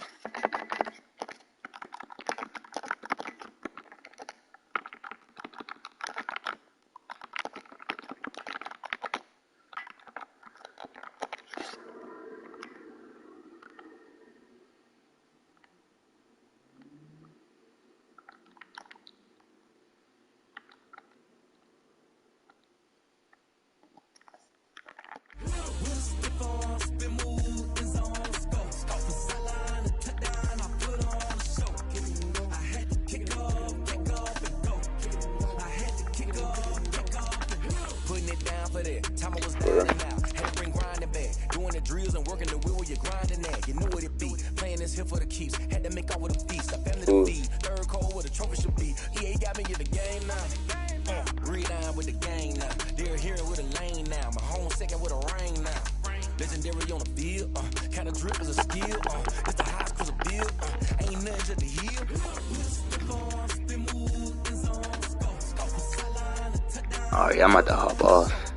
Time I was down and out, had to bring grinding back, doing the drills and working the wheel where you're grinding at. You knew what it be, playing this here for the keeps, had to make off with a feast, a family to feed, third cold where the trophy should be. EA got me in the game now, read with the game now, they're here with a lane now, my home second with a rain now, legendary on the field, kind of drip is a skill, it's the highest cruise of bill, ain't nothing just the hill. Oh yeah, I'm about to hop off.